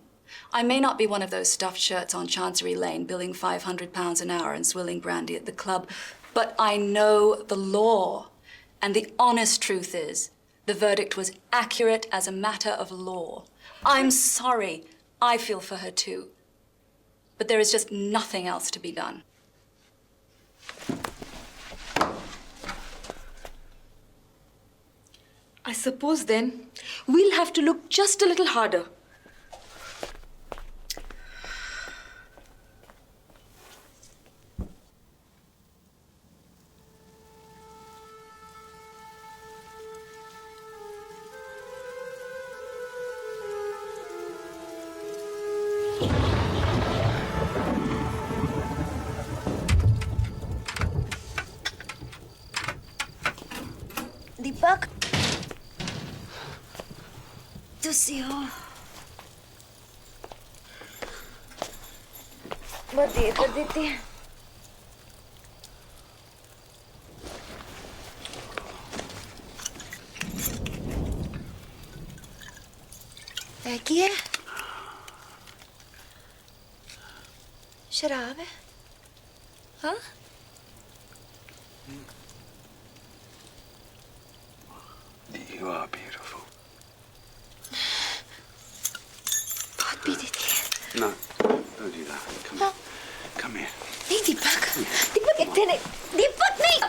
I may not be one of those stuffed shirts on Chancery Lane, billing £500 an hour and swilling brandy at the club, but I know the law. And the honest truth is, the verdict was accurate as a matter of law. I'm sorry. I feel for her too. But there is just nothing else to be done. I suppose then we'll have to look just a little harder. दीपक तुसी हो बहुत देर कर देती है की है शराब है हाँ You are beautiful. बहुत पी देती है No, don't do that. Come here. Come here. नहीं दीपक दीपक इतने नहीं दीपक नहीं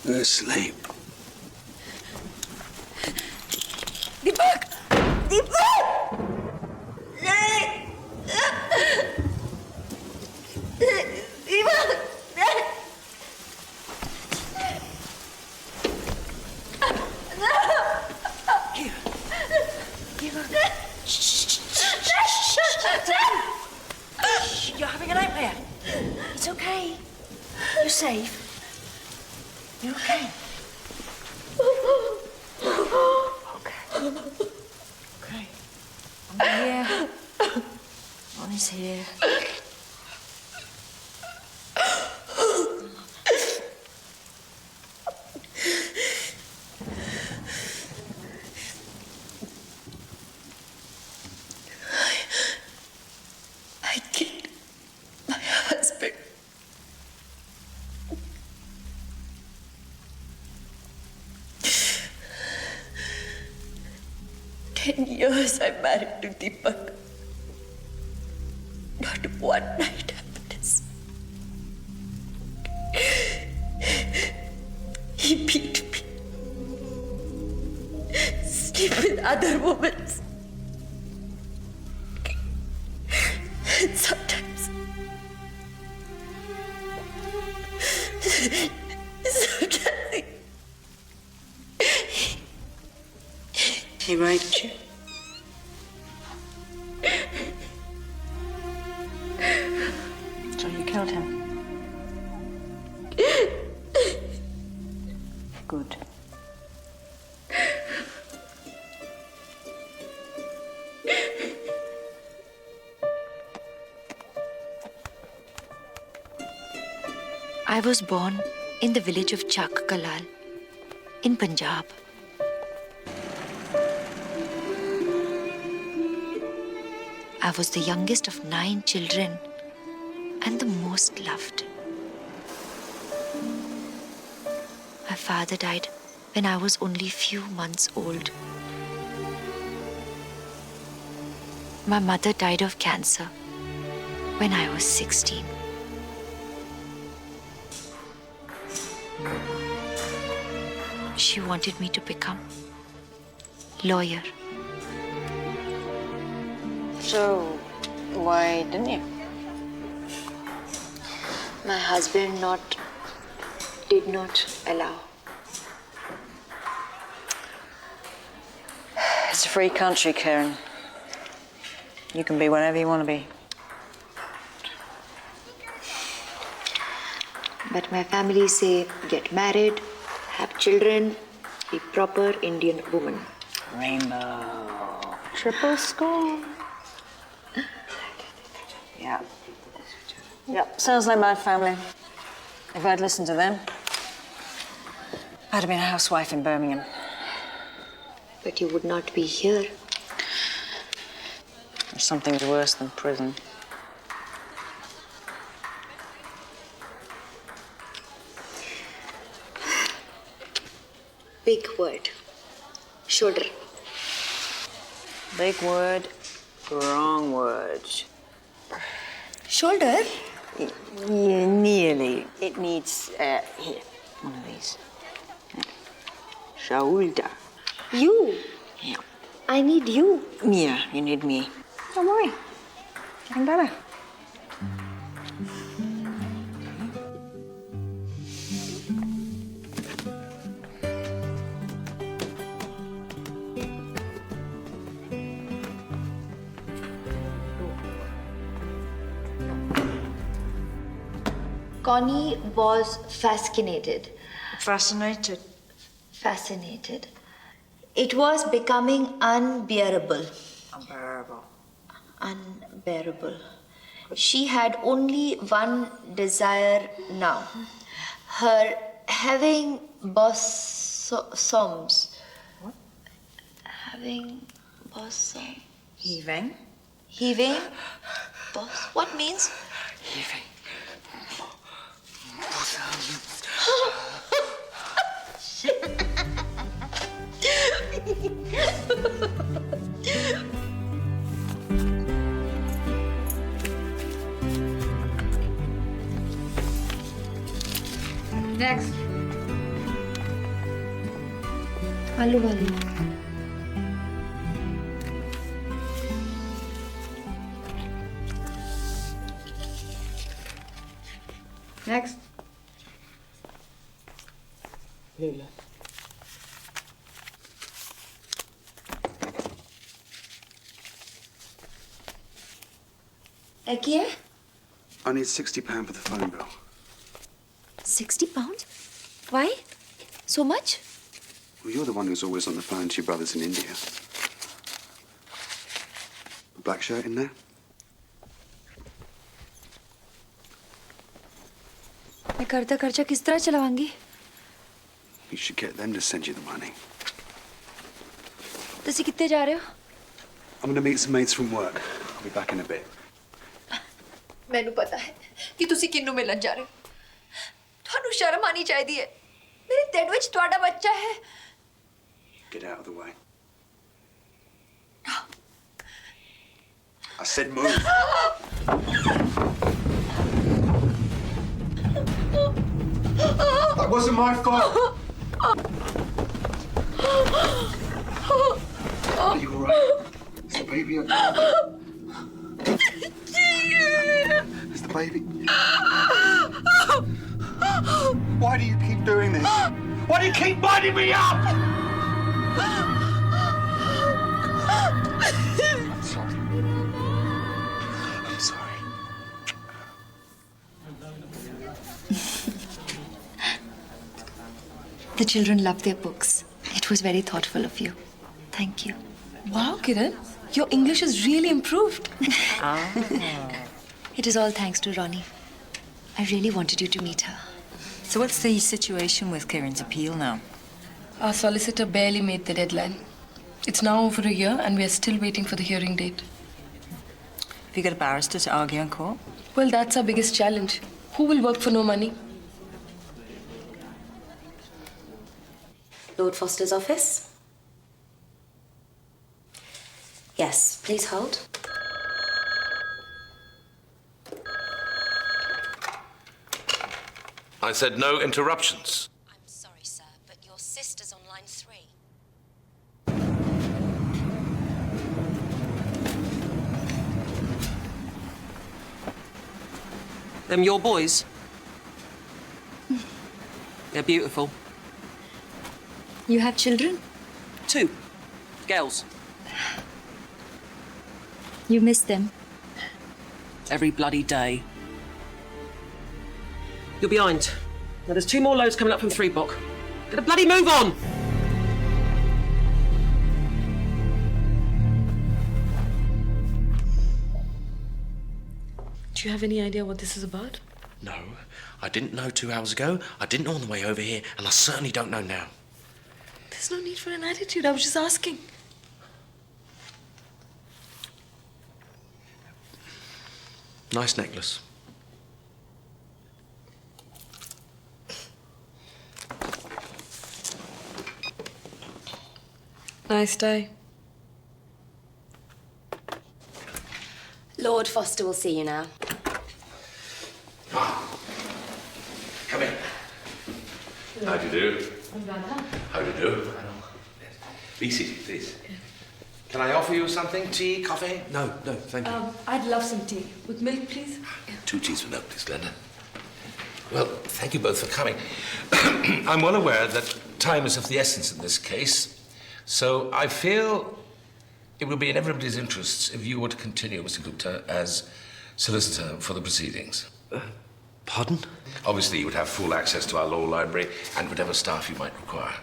They're asleep. Deepak! Deepak! Rai! Deepak! You're having a nightmare. It's okay. You're safe. You're okay. Okay. I'm here. Ronnie's here. I killed my husband. 10 years I'm married to Deepak. Not one night happiness. He beat me. Sleep with other women. And sometimes He raped you. So you killed him. Good. I was born in the village of Chak Kalal in Punjab. I was the youngest of 9 children and the most loved. My father died when I was only few months old. My mother died of cancer when I was 16. She wanted me to become lawyer. So, why didn't you? My husband did not allow. It's a free country, Karen. You can be whatever you want to be. But my family say get married, have children, be proper Indian woman. Rainbow. Triple score. Yeah. Yep, sounds like my family. If I'd listened to them, I'd have been a housewife in Birmingham. But you would not be here. There's something worse than prison. Big word. Shoulder. Big word, wrong word. Shoulder? Yeah, nearly. It needs, here, one of these. Shoulder. You? Yeah. I need you. Yeah, you need me. Don't worry. Getting better. Connie was fascinated. Fascinated? Fascinated. It was becoming unbearable. Unbearable. Unbearable. She had only one desire now. Her having blossoms. What? Having blossoms. Heaving? Heaving? What means? Heaving. Next. आलू वाली। Next. क्या? I need £60 for the phone bill. £60? Why? So much? Well, you're the one who's always on the phone to your brothers in India. A black shirt in there? मैं कर्जा खर्चा किस तरह चलाऊंगी? You should get them to send you the money. तुसी कितने जा रहे हो? I'm going to meet some mates from work. I'll be back in a bit. मैनू पता है कि तुसी किन्नू मिलन जा रहे हो। थानू शर्म आनी चाहिदी है। मेरे ढिड विच तुहाडा बच्चा है। Get out of the way. I said move. That wasn't my fault. Are you all right? Is the baby okay? Is the baby? Why do you keep doing this? Why do you keep winding me up? I'm sorry. I'm sorry. The children love their books. It was very thoughtful of you. Thank you. Wow, Kiran, your English has really improved. It is all thanks to Ronnie. I really wanted you to meet her. So what's the situation with Kiran's appeal now? Our solicitor barely made the deadline. It's now over a year and we are still waiting for the hearing date. Have you got a barrister to argue in court? Well, that's our biggest challenge. Who will work for no money? Lord Foster's office? Yes, please hold. I said no interruptions. I'm sorry, sir, but your sister's on line 3. Them your boys? They're beautiful. You have children? 2 girls. You miss them? Every bloody day. You're behind. Now there's 2 more loads coming up from 3 Block. Get a bloody move on! Do you have any idea what this is about? No, I didn't know 2 hours ago, I didn't know on the way over here, and I certainly don't know now. There's no need for an attitude. I was just asking. Nice necklace. Nice day. Lord Foster will see you now. Come in. How do you do? How do you do? Be seated, please. Can I offer you something? Tea, coffee? No, thank you. I'd love some tea. With milk, please? 2 teas with milk, please, Glenda. Well, thank you both for coming. I'm well aware that time is of the essence in this case, so I feel it would be in everybody's interests if you were to continue, Mr. Gupta, as solicitor for the proceedings. Pardon? Obviously, you would have full access to our law library and whatever staff you might require.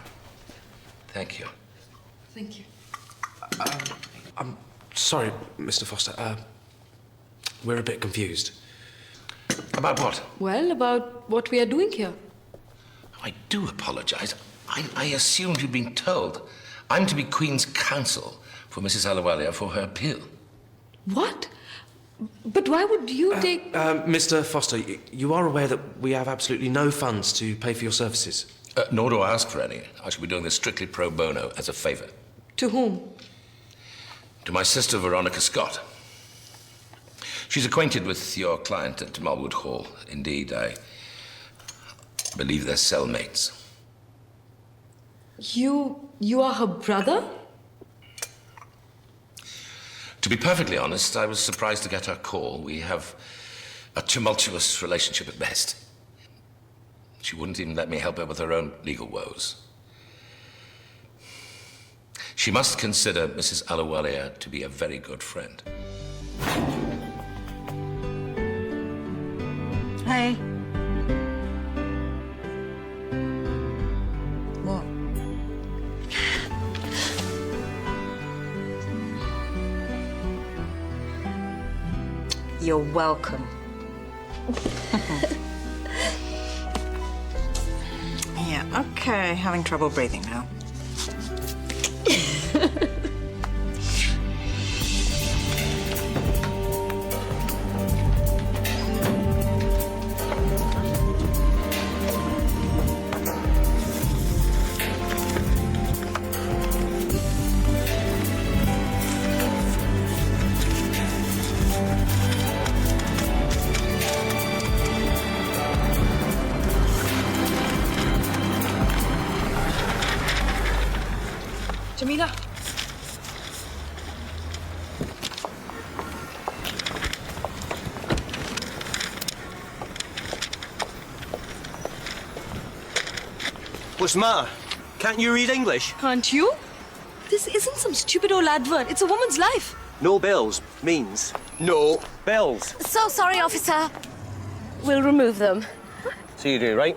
Thank you. Thank you. I'm sorry, Mr. Foster. We're a bit confused. About what? Well, about what we are doing here. I do apologize. I assumed you'd been told. I'm to be Queen's counsel for Mrs. Ahluwalia for her appeal. What? But why would you take... Mr. Foster, you are aware that we have absolutely no funds to pay for your services? Nor do I ask for any. I shall be doing this strictly pro bono, as a favour. To whom? To my sister, Veronica Scott. She's acquainted with your client at Marwood Hall. Indeed, I believe they're cellmates. You are her brother? To be perfectly honest, I was surprised to get her call. We have a tumultuous relationship at best. She wouldn't even let me help her with her own legal woes. She must consider Mrs. Ahluwalia to be a very good friend. Hey. What? You're welcome. Yeah, okay. Having trouble breathing now. Jamila. What's the matter? Can't you read English? Can't you? This isn't some stupid old advert. It's a woman's life. No bills means no bills. So sorry, officer. We'll remove them. So you do, right?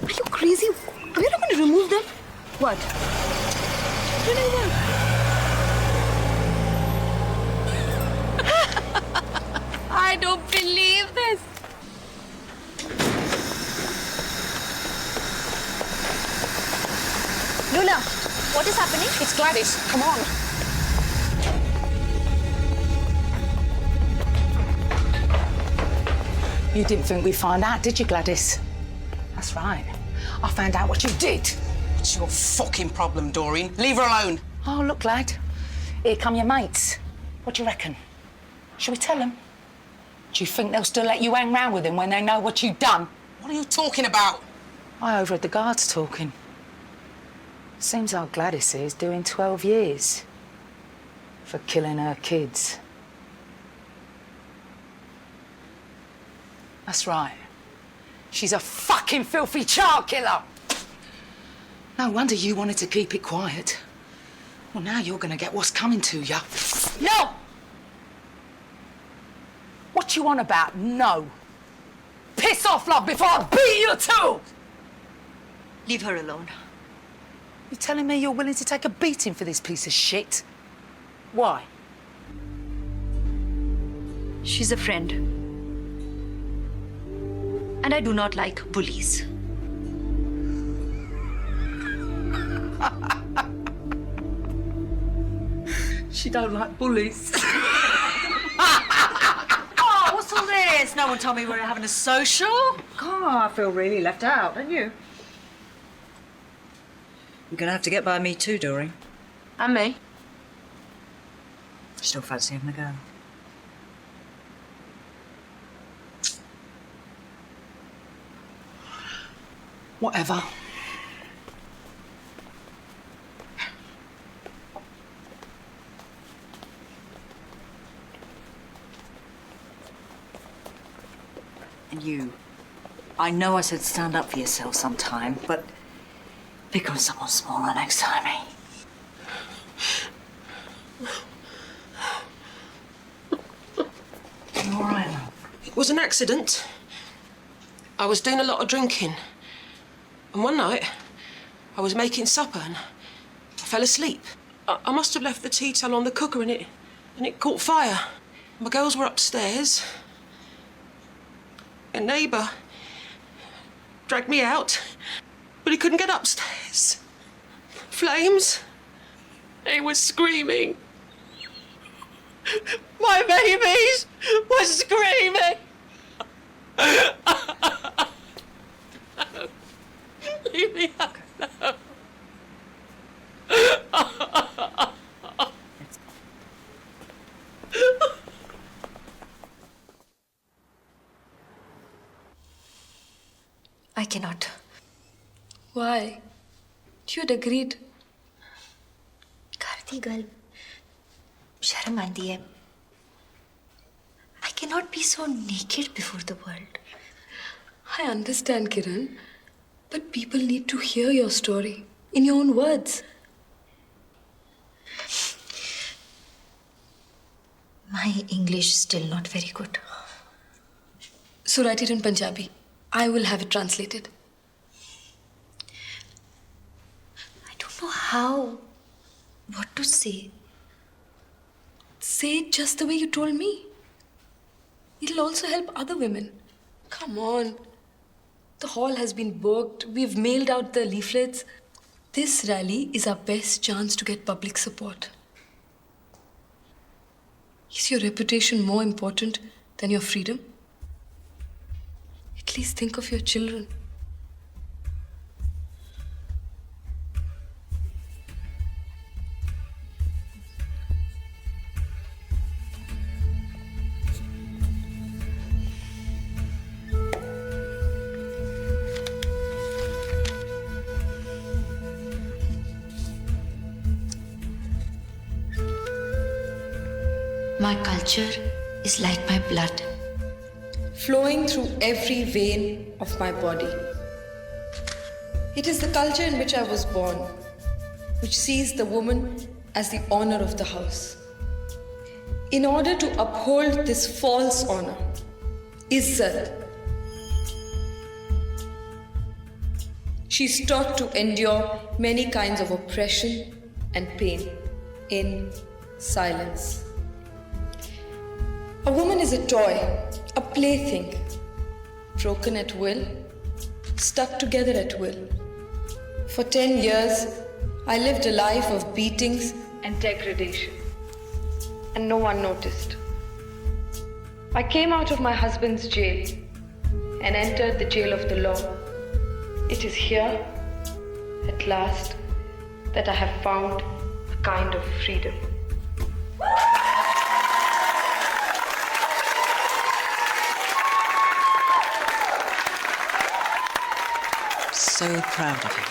Are you crazy? Are you not going to remove them? What? No, no, no. I don't believe this. Luna, what is happening? It's Gladys. Come on. You didn't think we'd find out, did you, Gladys? That's right. I found out what you did. What's your fucking problem, Doreen? Leave her alone. Oh, look, lad. Here come your mates. What do you reckon? Shall we tell them? Do you think they'll still let you hang round with them when they know what you've done? What are you talking about? I overheard the guards talking. Seems like Gladys is doing 12 years for killing her kids. That's right. She's a fucking filthy child killer. No wonder you wanted to keep it quiet. Well, now you're gonna get what's coming to you. No! What you on about? No. Piss off, love, before I beat you too! Leave her alone. You telling me you're willing to take a beating for this piece of shit? Why? She's a friend. And I do not like bullies. She don't like bullies. Oh, what's all this? No one told me we were having a social. God, I feel really left out, don't you? You're gonna have to get by me too, Doreen. And me? Still fancy having a go. Whatever. And you, I know I said stand up for yourself sometime, but become someone smaller next time, eh? You all right, love? It was an accident. I was doing a lot of drinking. And one night, I was making supper and I fell asleep. I must have left the tea towel on the cooker and it caught fire. My girls were upstairs. A neighbour dragged me out, but he couldn't get upstairs. Flames. He was screaming. My babies were screaming. Leave me alone. I cannot. Why? you'd agreed. Karthi girl, sharam aandi hai. I cannot be so naked before the world. I understand, Kiran, but people need to hear your story in your own words. My English is still not very good. So write it in Punjabi. I will have it translated. I don't know how. What to say? Say it just the way you told me. It'll also help other women. Come on. The hall has been booked. We've mailed out the leaflets. This rally is our best chance to get public support. Is your reputation more important than your freedom? At least think of your children. My culture is like my blood. Flowing through every vein of my body. It is the culture in which I was born, which sees the woman as the honor of the house. In order to uphold this false honor, Izzat, she's taught to endure many kinds of oppression and pain in silence. A woman is a toy, a plaything, broken at will, stuck together at will. For 10 years, I lived a life of beatings and degradation, and no one noticed. I came out of my husband's jail and entered the jail of the law. It is here, at last, that I have found a kind of freedom. So proud of you.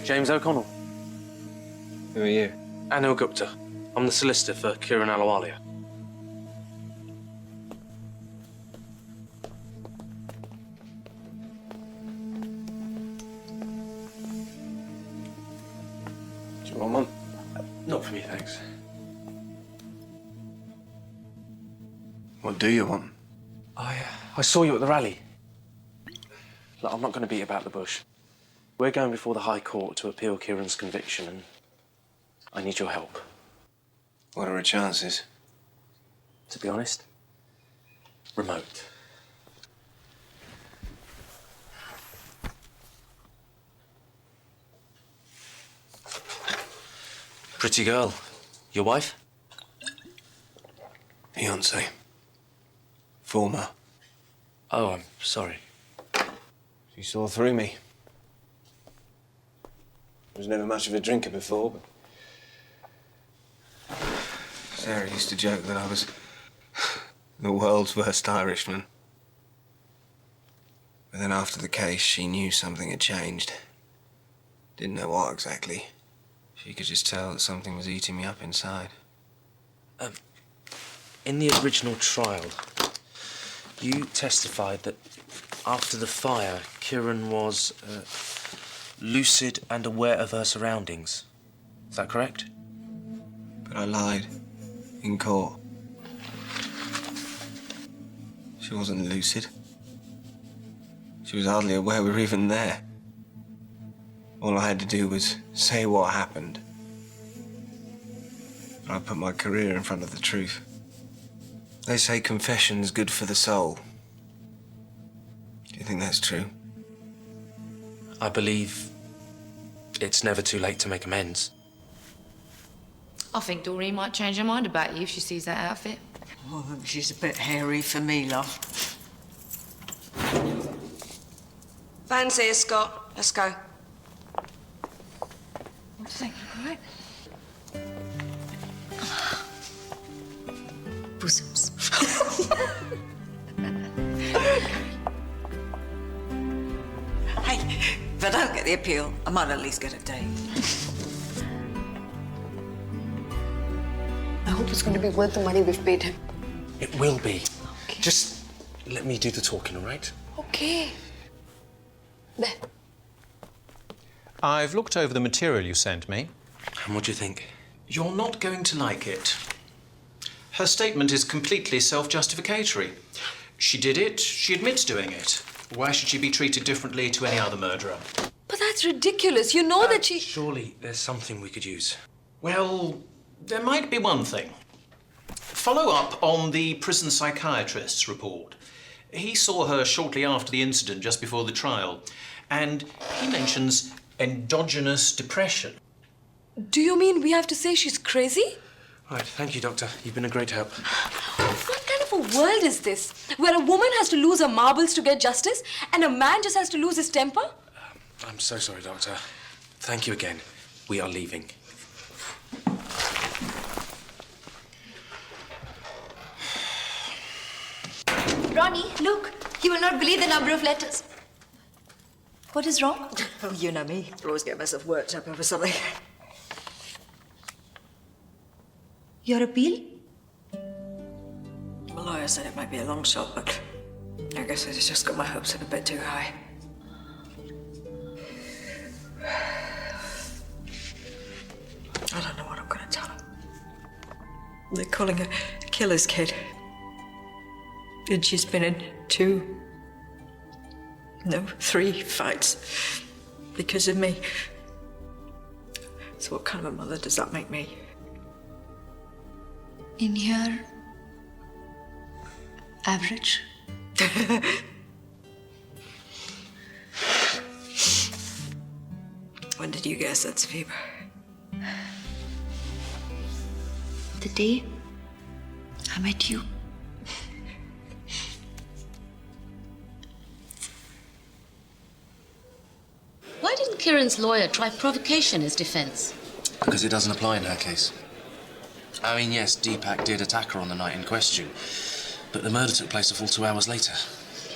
James O'Connell. Who are you? Anil Gupta. I'm the solicitor for Kiran Ahluwalia. Do you want one? Not for me, thanks. What do you want? I saw you at the rally. Look, I'm not going to beat about the bush. We're going before the High Court to appeal Kiran's conviction, and I need your help. What are her chances? To be honest, remote. Pretty girl. Your wife? Fiancé. Former. Oh, I'm sorry. She saw through me. I was never much of a drinker before, but Sarah used to joke that I was the world's worst Irishman. But then after the case, she knew something had changed. Didn't know what exactly. She could just tell that something was eating me up inside. In the original trial, you testified that after the fire, Kiran was lucid and aware of her surroundings. Is that correct? But I lied. In court. She wasn't lucid. She was hardly aware we were even there. All I had to do was say what happened. But I put my career in front of the truth. They say confession's good for the soul. Do you think that's true? I believe it's never too late to make amends. I think Doreen might change her mind about you if she sees that outfit. Oh, she's a bit hairy for me, love. Van's here, Scott. Let's go. What do you think? All right? Bosoms. Hey, if I don't get the appeal, I might at least get a date. I hope it's going to be worth the money we've paid him. It will be. Okay. Just let me do the talking, all right? Okay. There. I've looked over the material you sent me. And what do you think? You're not going to like it. Her statement is completely self-justificatory. She did it, she admits doing it. Why should she be treated differently to any other murderer? But that's ridiculous. You know that she... Surely there's something we could use. Well, there might be one thing. Follow up on the prison psychiatrist's report. He saw her shortly after the incident, just before the trial, and he mentions endogenous depression. Do you mean we have to say she's crazy? Right, thank you, Doctor. You've been a great help. What kind of a world is this? Where a woman has to lose her marbles to get justice, and a man just has to lose his temper? I'm so sorry, Doctor. Thank you again. We are leaving. Ronnie, look. You will not believe the number of letters. What is wrong? Oh, you know me. I always get myself worked up over something. Your appeal? My lawyer said it might be a long shot, but I guess I just got my hopes up a bit too high. I don't know what I'm gonna tell him. They're calling her a killer's kid. And she's been in 3 fights because of me. So what kind of a mother does that make me? In here, average. When did you get a sense of humor? The day I met you. Why didn't Kieran's lawyer try provocation as defense? Because it doesn't apply in her case. I mean, yes, Deepak did attack her on the night in question, but the murder took place a full 2 hours later.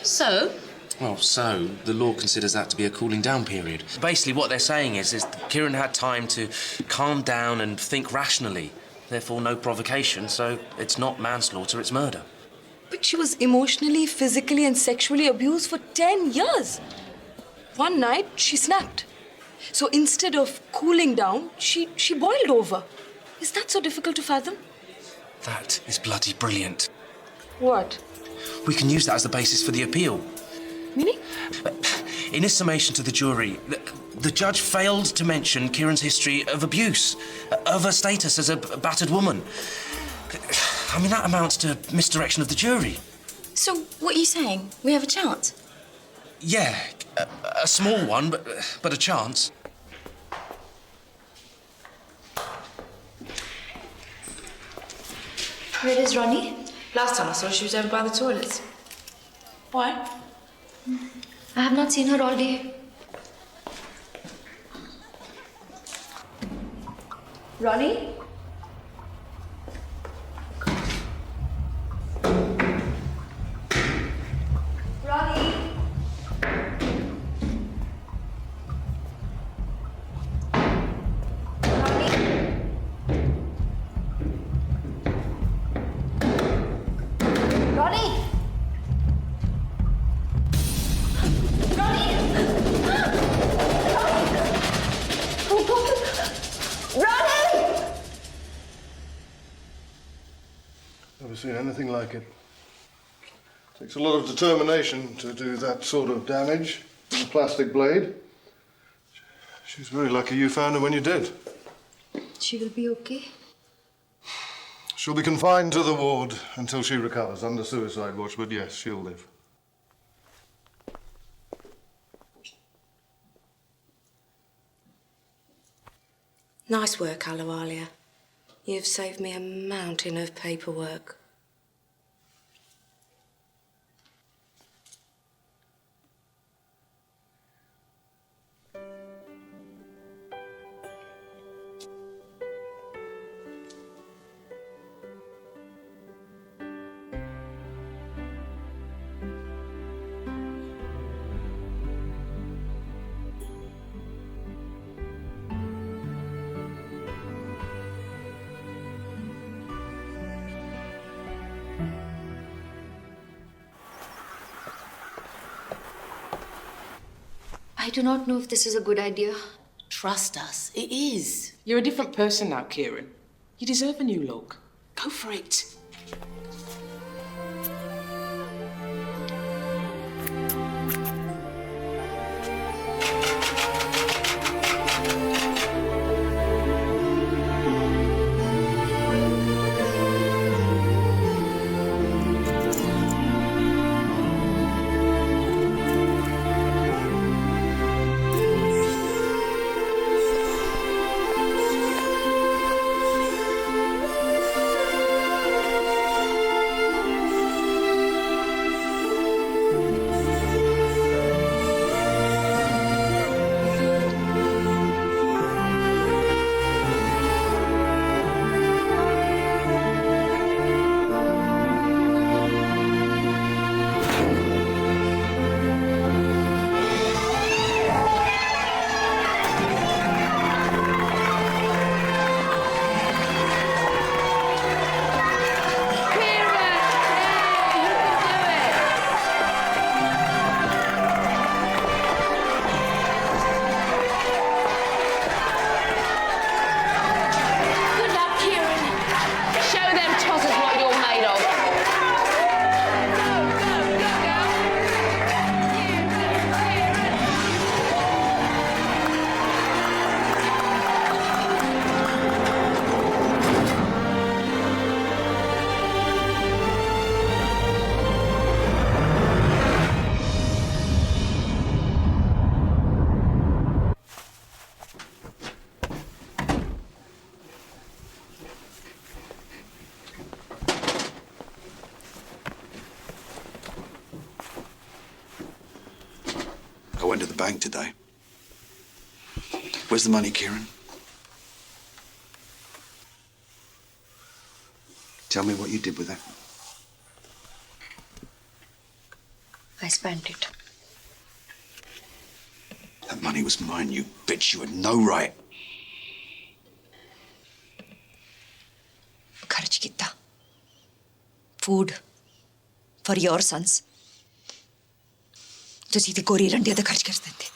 So? Well, so the law considers that to be a cooling down period. Basically, what they're saying is that Kieran had time to calm down and think rationally. Therefore, no provocation, so it's not manslaughter, it's murder. But she was emotionally, physically, and sexually abused for 10 years. One night, she snapped. So instead of cooling down, she boiled over. Is that so difficult to fathom? That is bloody brilliant. What? We can use that as the basis for the appeal. Meaning? In his summation to the jury, the judge failed to mention Kieran's history of abuse, of her status as a battered woman. I mean, that amounts to misdirection of the jury. So, what are you saying? We have a chance? Yeah, a small one, but a chance. Where is Ronnie? Last time I saw her, she was over by the toilets. Why? I have not seen her all day. Ronnie? Ronnie? Ronnie? Never seen anything like it. Takes a lot of determination to do that sort of damage with a plastic blade. She's very lucky you found her when you did. She will be okay. She'll be confined to the ward until she recovers under suicide watch, but yes, she'll live. Nice work, Alawalia. You've saved me a mountain of paperwork. I do not know if this is a good idea. Trust us, it is. You're a different person now, Kieran. You deserve a new look. Go for it. I went to the bank today. Where's the money, Kieran? Tell me what you did with it. I spent it. That money was mine, you bitch. You had no right. खर्च किया. Food for your sons. ਤੁਸੀਂ ਤੇ ਕੋਰੀ ਰੰਡੇ ਦਾ ਖਰਚ ਕਰ ਦਿੰਦੇ.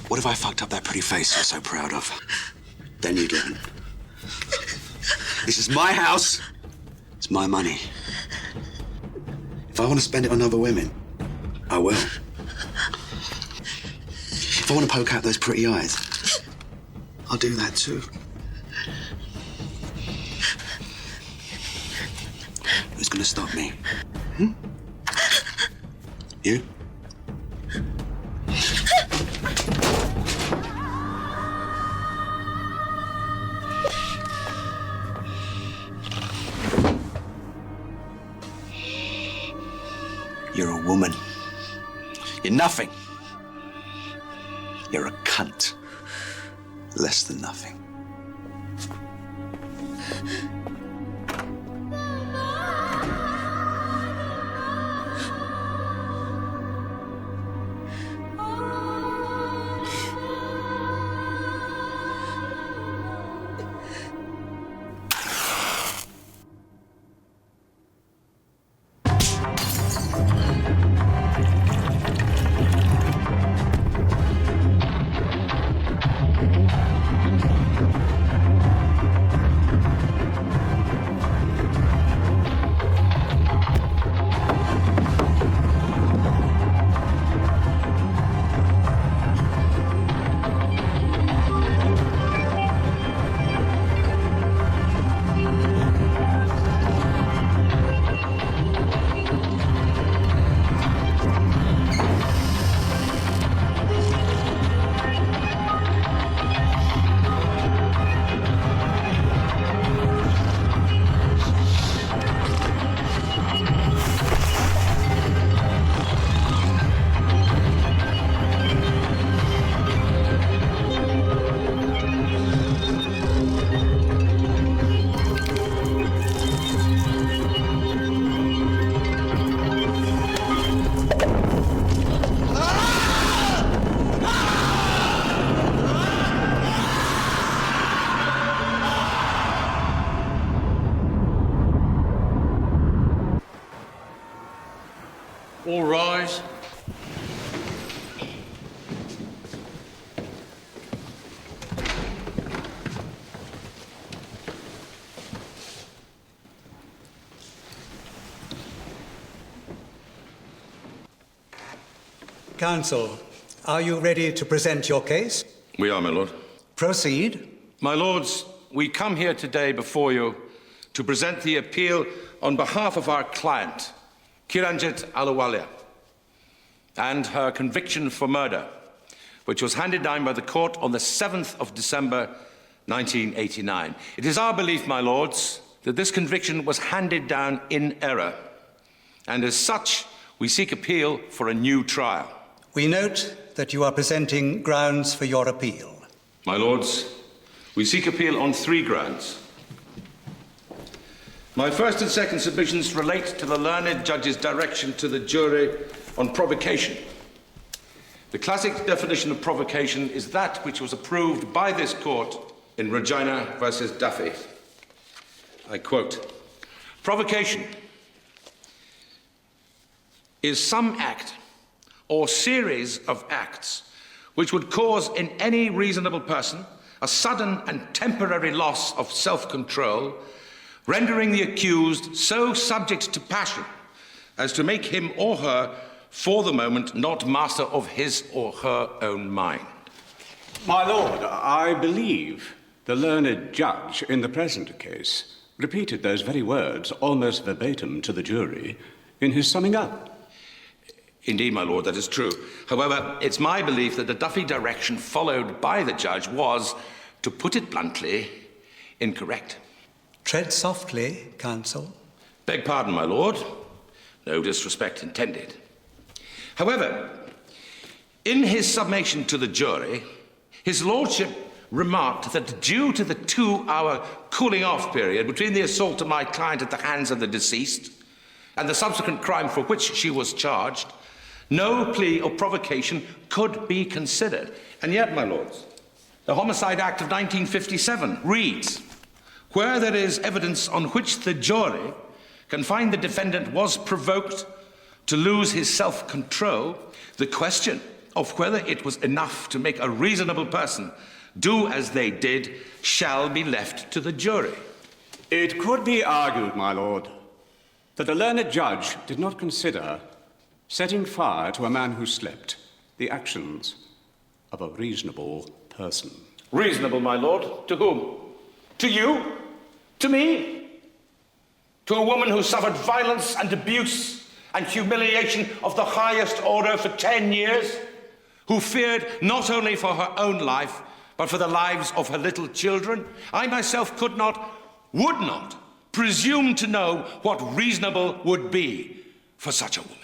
What if I fucked up that pretty face you're so proud of? Then you'd learn. This is my house. It's my money. If I want to spend it on other women, I will. If I want to poke out those pretty eyes, I'll do that too. Who's going to stop me? You? You're a woman. You're nothing. You're a cunt. Less than nothing. All rise. Counsel, are you ready to present your case? We are, my lord. Proceed. My lords, we come here today before you to present the appeal on behalf of our client, Kiranjit Ahluwalia, and her conviction for murder, which was handed down by the court on the 7th of December, 1989. It is our belief, my lords, that this conviction was handed down in error, and as such, we seek appeal for a new trial. We note that you are presenting grounds for your appeal. My lords, we seek appeal on 3 grounds. My first and second submissions relate to the learned judge's direction to the jury on provocation. The classic definition of provocation is that which was approved by this court in Regina versus Duffy. I quote, "Provocation is some act or series of acts which would cause in any reasonable person a sudden and temporary loss of self-control, rendering the accused so subject to passion as to make him or her, for the moment, not master of his or her own mind." My lord, I believe the learned judge in the present case repeated those very words almost verbatim to the jury in his summing up. Indeed, my lord, that is true. However, it's my belief that the Duffy direction followed by the judge was, to put it bluntly, incorrect. Tread softly, counsel. Beg pardon, my lord. No disrespect intended. However, in his summation to the jury, his lordship remarked that due to the 2-hour cooling-off period between the assault of my client at the hands of the deceased and the subsequent crime for which she was charged, no plea of provocation could be considered. And yet, my lords, the Homicide Act of 1957 reads, "Where there is evidence on which the jury can find the defendant was provoked to lose his self-control, the question of whether it was enough to make a reasonable person do as they did shall be left to the jury." It could be argued, my lord, that the learned judge did not consider setting fire to a man who slept the actions of a reasonable person. Reasonable, my lord? To whom? To you? To me? To a woman who suffered violence and abuse and humiliation of the highest order for 10 years? Who feared not only for her own life, but for the lives of her little children? I myself could not, would not, presume to know what reasonable would be for such a woman.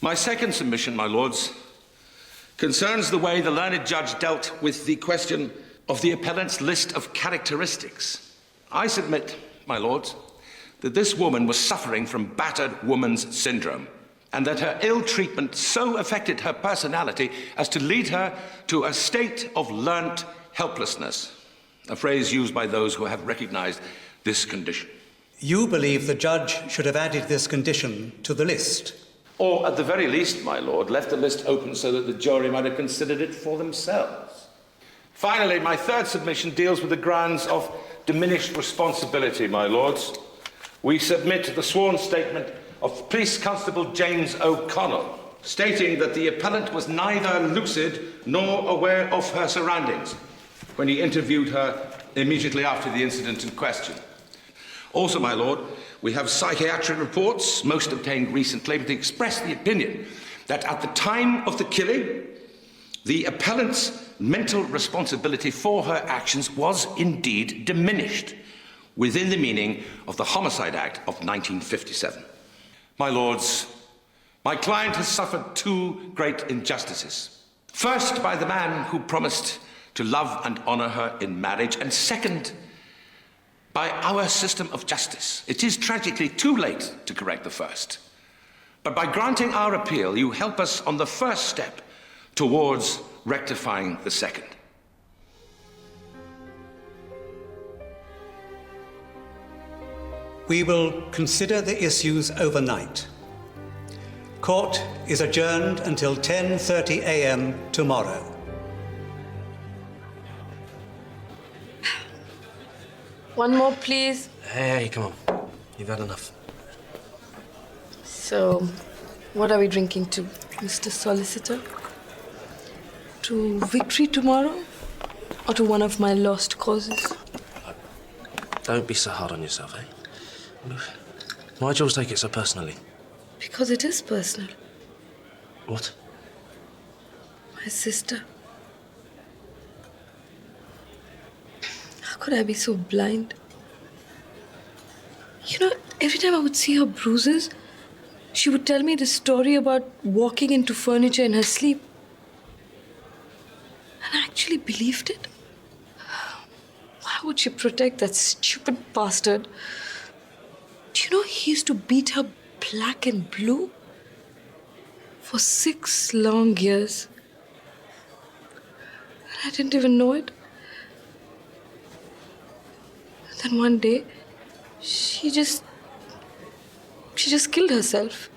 My second submission, my lords, concerns the way the learned judge dealt with the question of the appellant's list of characteristics. I submit, my lords, that this woman was suffering from battered woman's syndrome, and that her ill treatment so affected her personality as to lead her to a state of learnt helplessness, a phrase used by those who have recognized this condition. You believe the judge should have added this condition to the list? Or, at the very least, my lord, left the list open so that the jury might have considered it for themselves. Finally, my third submission deals with the grounds of diminished responsibility, my lords. We submit the sworn statement of Police Constable James O'Connell, stating that the appellant was neither lucid nor aware of her surroundings when he interviewed her immediately after the incident in question. Also, my lord, we have psychiatric reports, most obtained recently, that express the opinion that at the time of the killing, the appellant's mental responsibility for her actions was indeed diminished within the meaning of the Homicide Act of 1957. My lords, my client has suffered 2 great injustices. First, by the man who promised to love and honor her in marriage, and second, by our system of justice. It is tragically too late to correct the first. But by granting our appeal, you help us on the first step towards rectifying the second. We will consider the issues overnight. Court is adjourned until 10:30 a.m. tomorrow. One more, please. Hey, come on. You've had enough. So, what are we drinking to, Mr. Solicitor? To victory tomorrow? Or to one of my lost causes? Don't be so hard on yourself, eh? Why'd you always take it so personally? Because it is personal. What? My sister. How could I be so blind? You know, every time I would see her bruises, she would tell me this story about walking into furniture in her sleep. And I actually believed it. Why would she protect that stupid bastard? Do you know he used to beat her black and blue? For 6 long years. And I didn't even know it. And then one day, she just killed herself.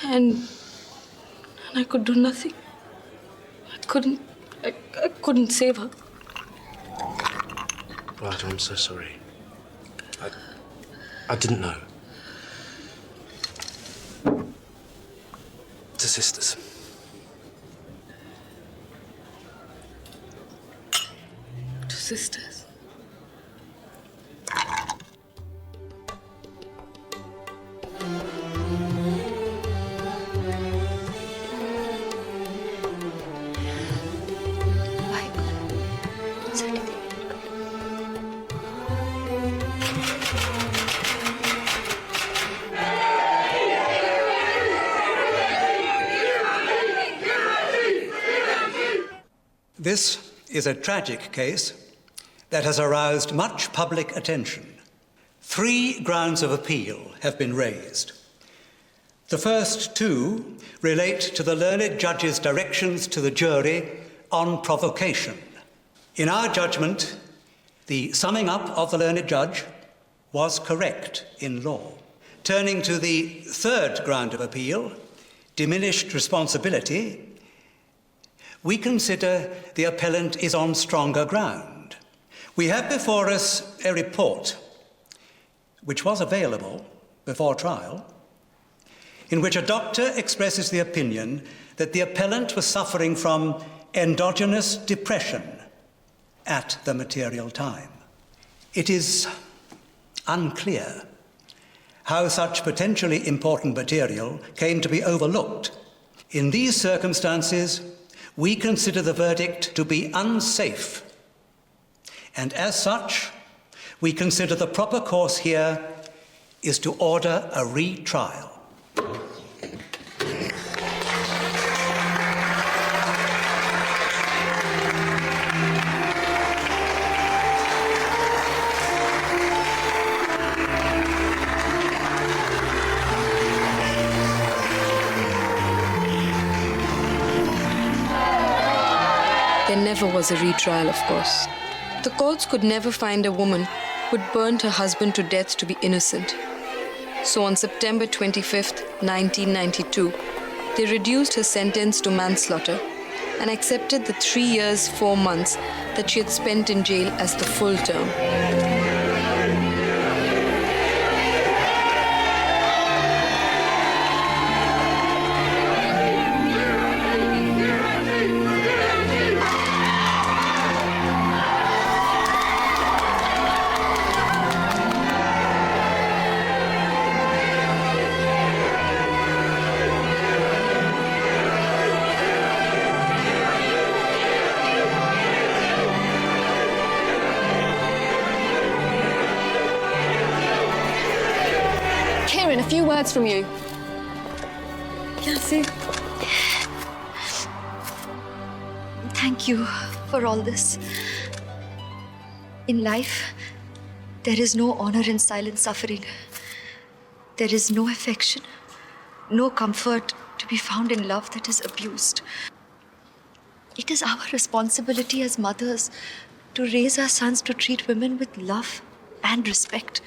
And I could do nothing. I couldn't save her. Right, I'm so sorry. I didn't know. To sisters. To sisters. This is a tragic case that has aroused much public attention. 3 grounds of appeal have been raised. The first 2 relate to the learned judge's directions to the jury on provocation. In our judgment, the summing up of the learned judge was correct in law. Turning to the 3rd ground of appeal, diminished responsibility, we consider the appellant is on stronger ground. We have before us a report, which was available before trial, in which a doctor expresses the opinion that the appellant was suffering from endogenous depression at the material time. It is unclear how such potentially important material came to be overlooked. In these circumstances, we consider the verdict to be unsafe, and as such, we consider the proper course here is to order a retrial. There never was a retrial, of course. The courts could never find a woman who'd burned her husband to death to be innocent. So on September 25th, 1992, they reduced her sentence to manslaughter and accepted the 3 years, 4 months that she had spent in jail as the full term. A few words from you. Kelsey. Thank you for all this. In life, there is no honor in silent suffering. There is no affection, no comfort to be found in love that is abused. It is our responsibility as mothers to raise our sons to treat women with love and respect.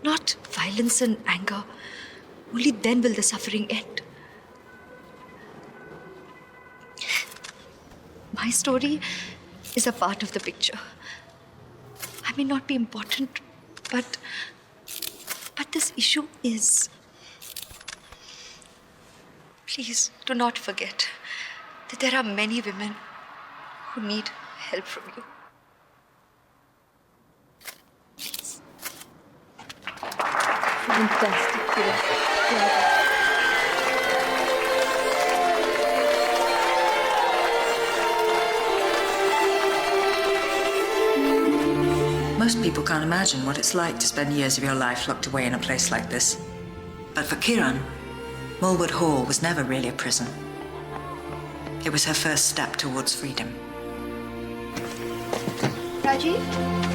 Not violence and anger. Only then will the suffering end. My story is a part of the picture. I may not be important, but this issue is. Please do not forget that there are many women who need help from you. Please. Fantastic. Most people can't imagine what it's like to spend years of your life locked away in a place like this. But for Kiran, Mulwood Hall was never really a prison. It was her first step towards freedom. Rajiv,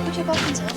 put your buttons on.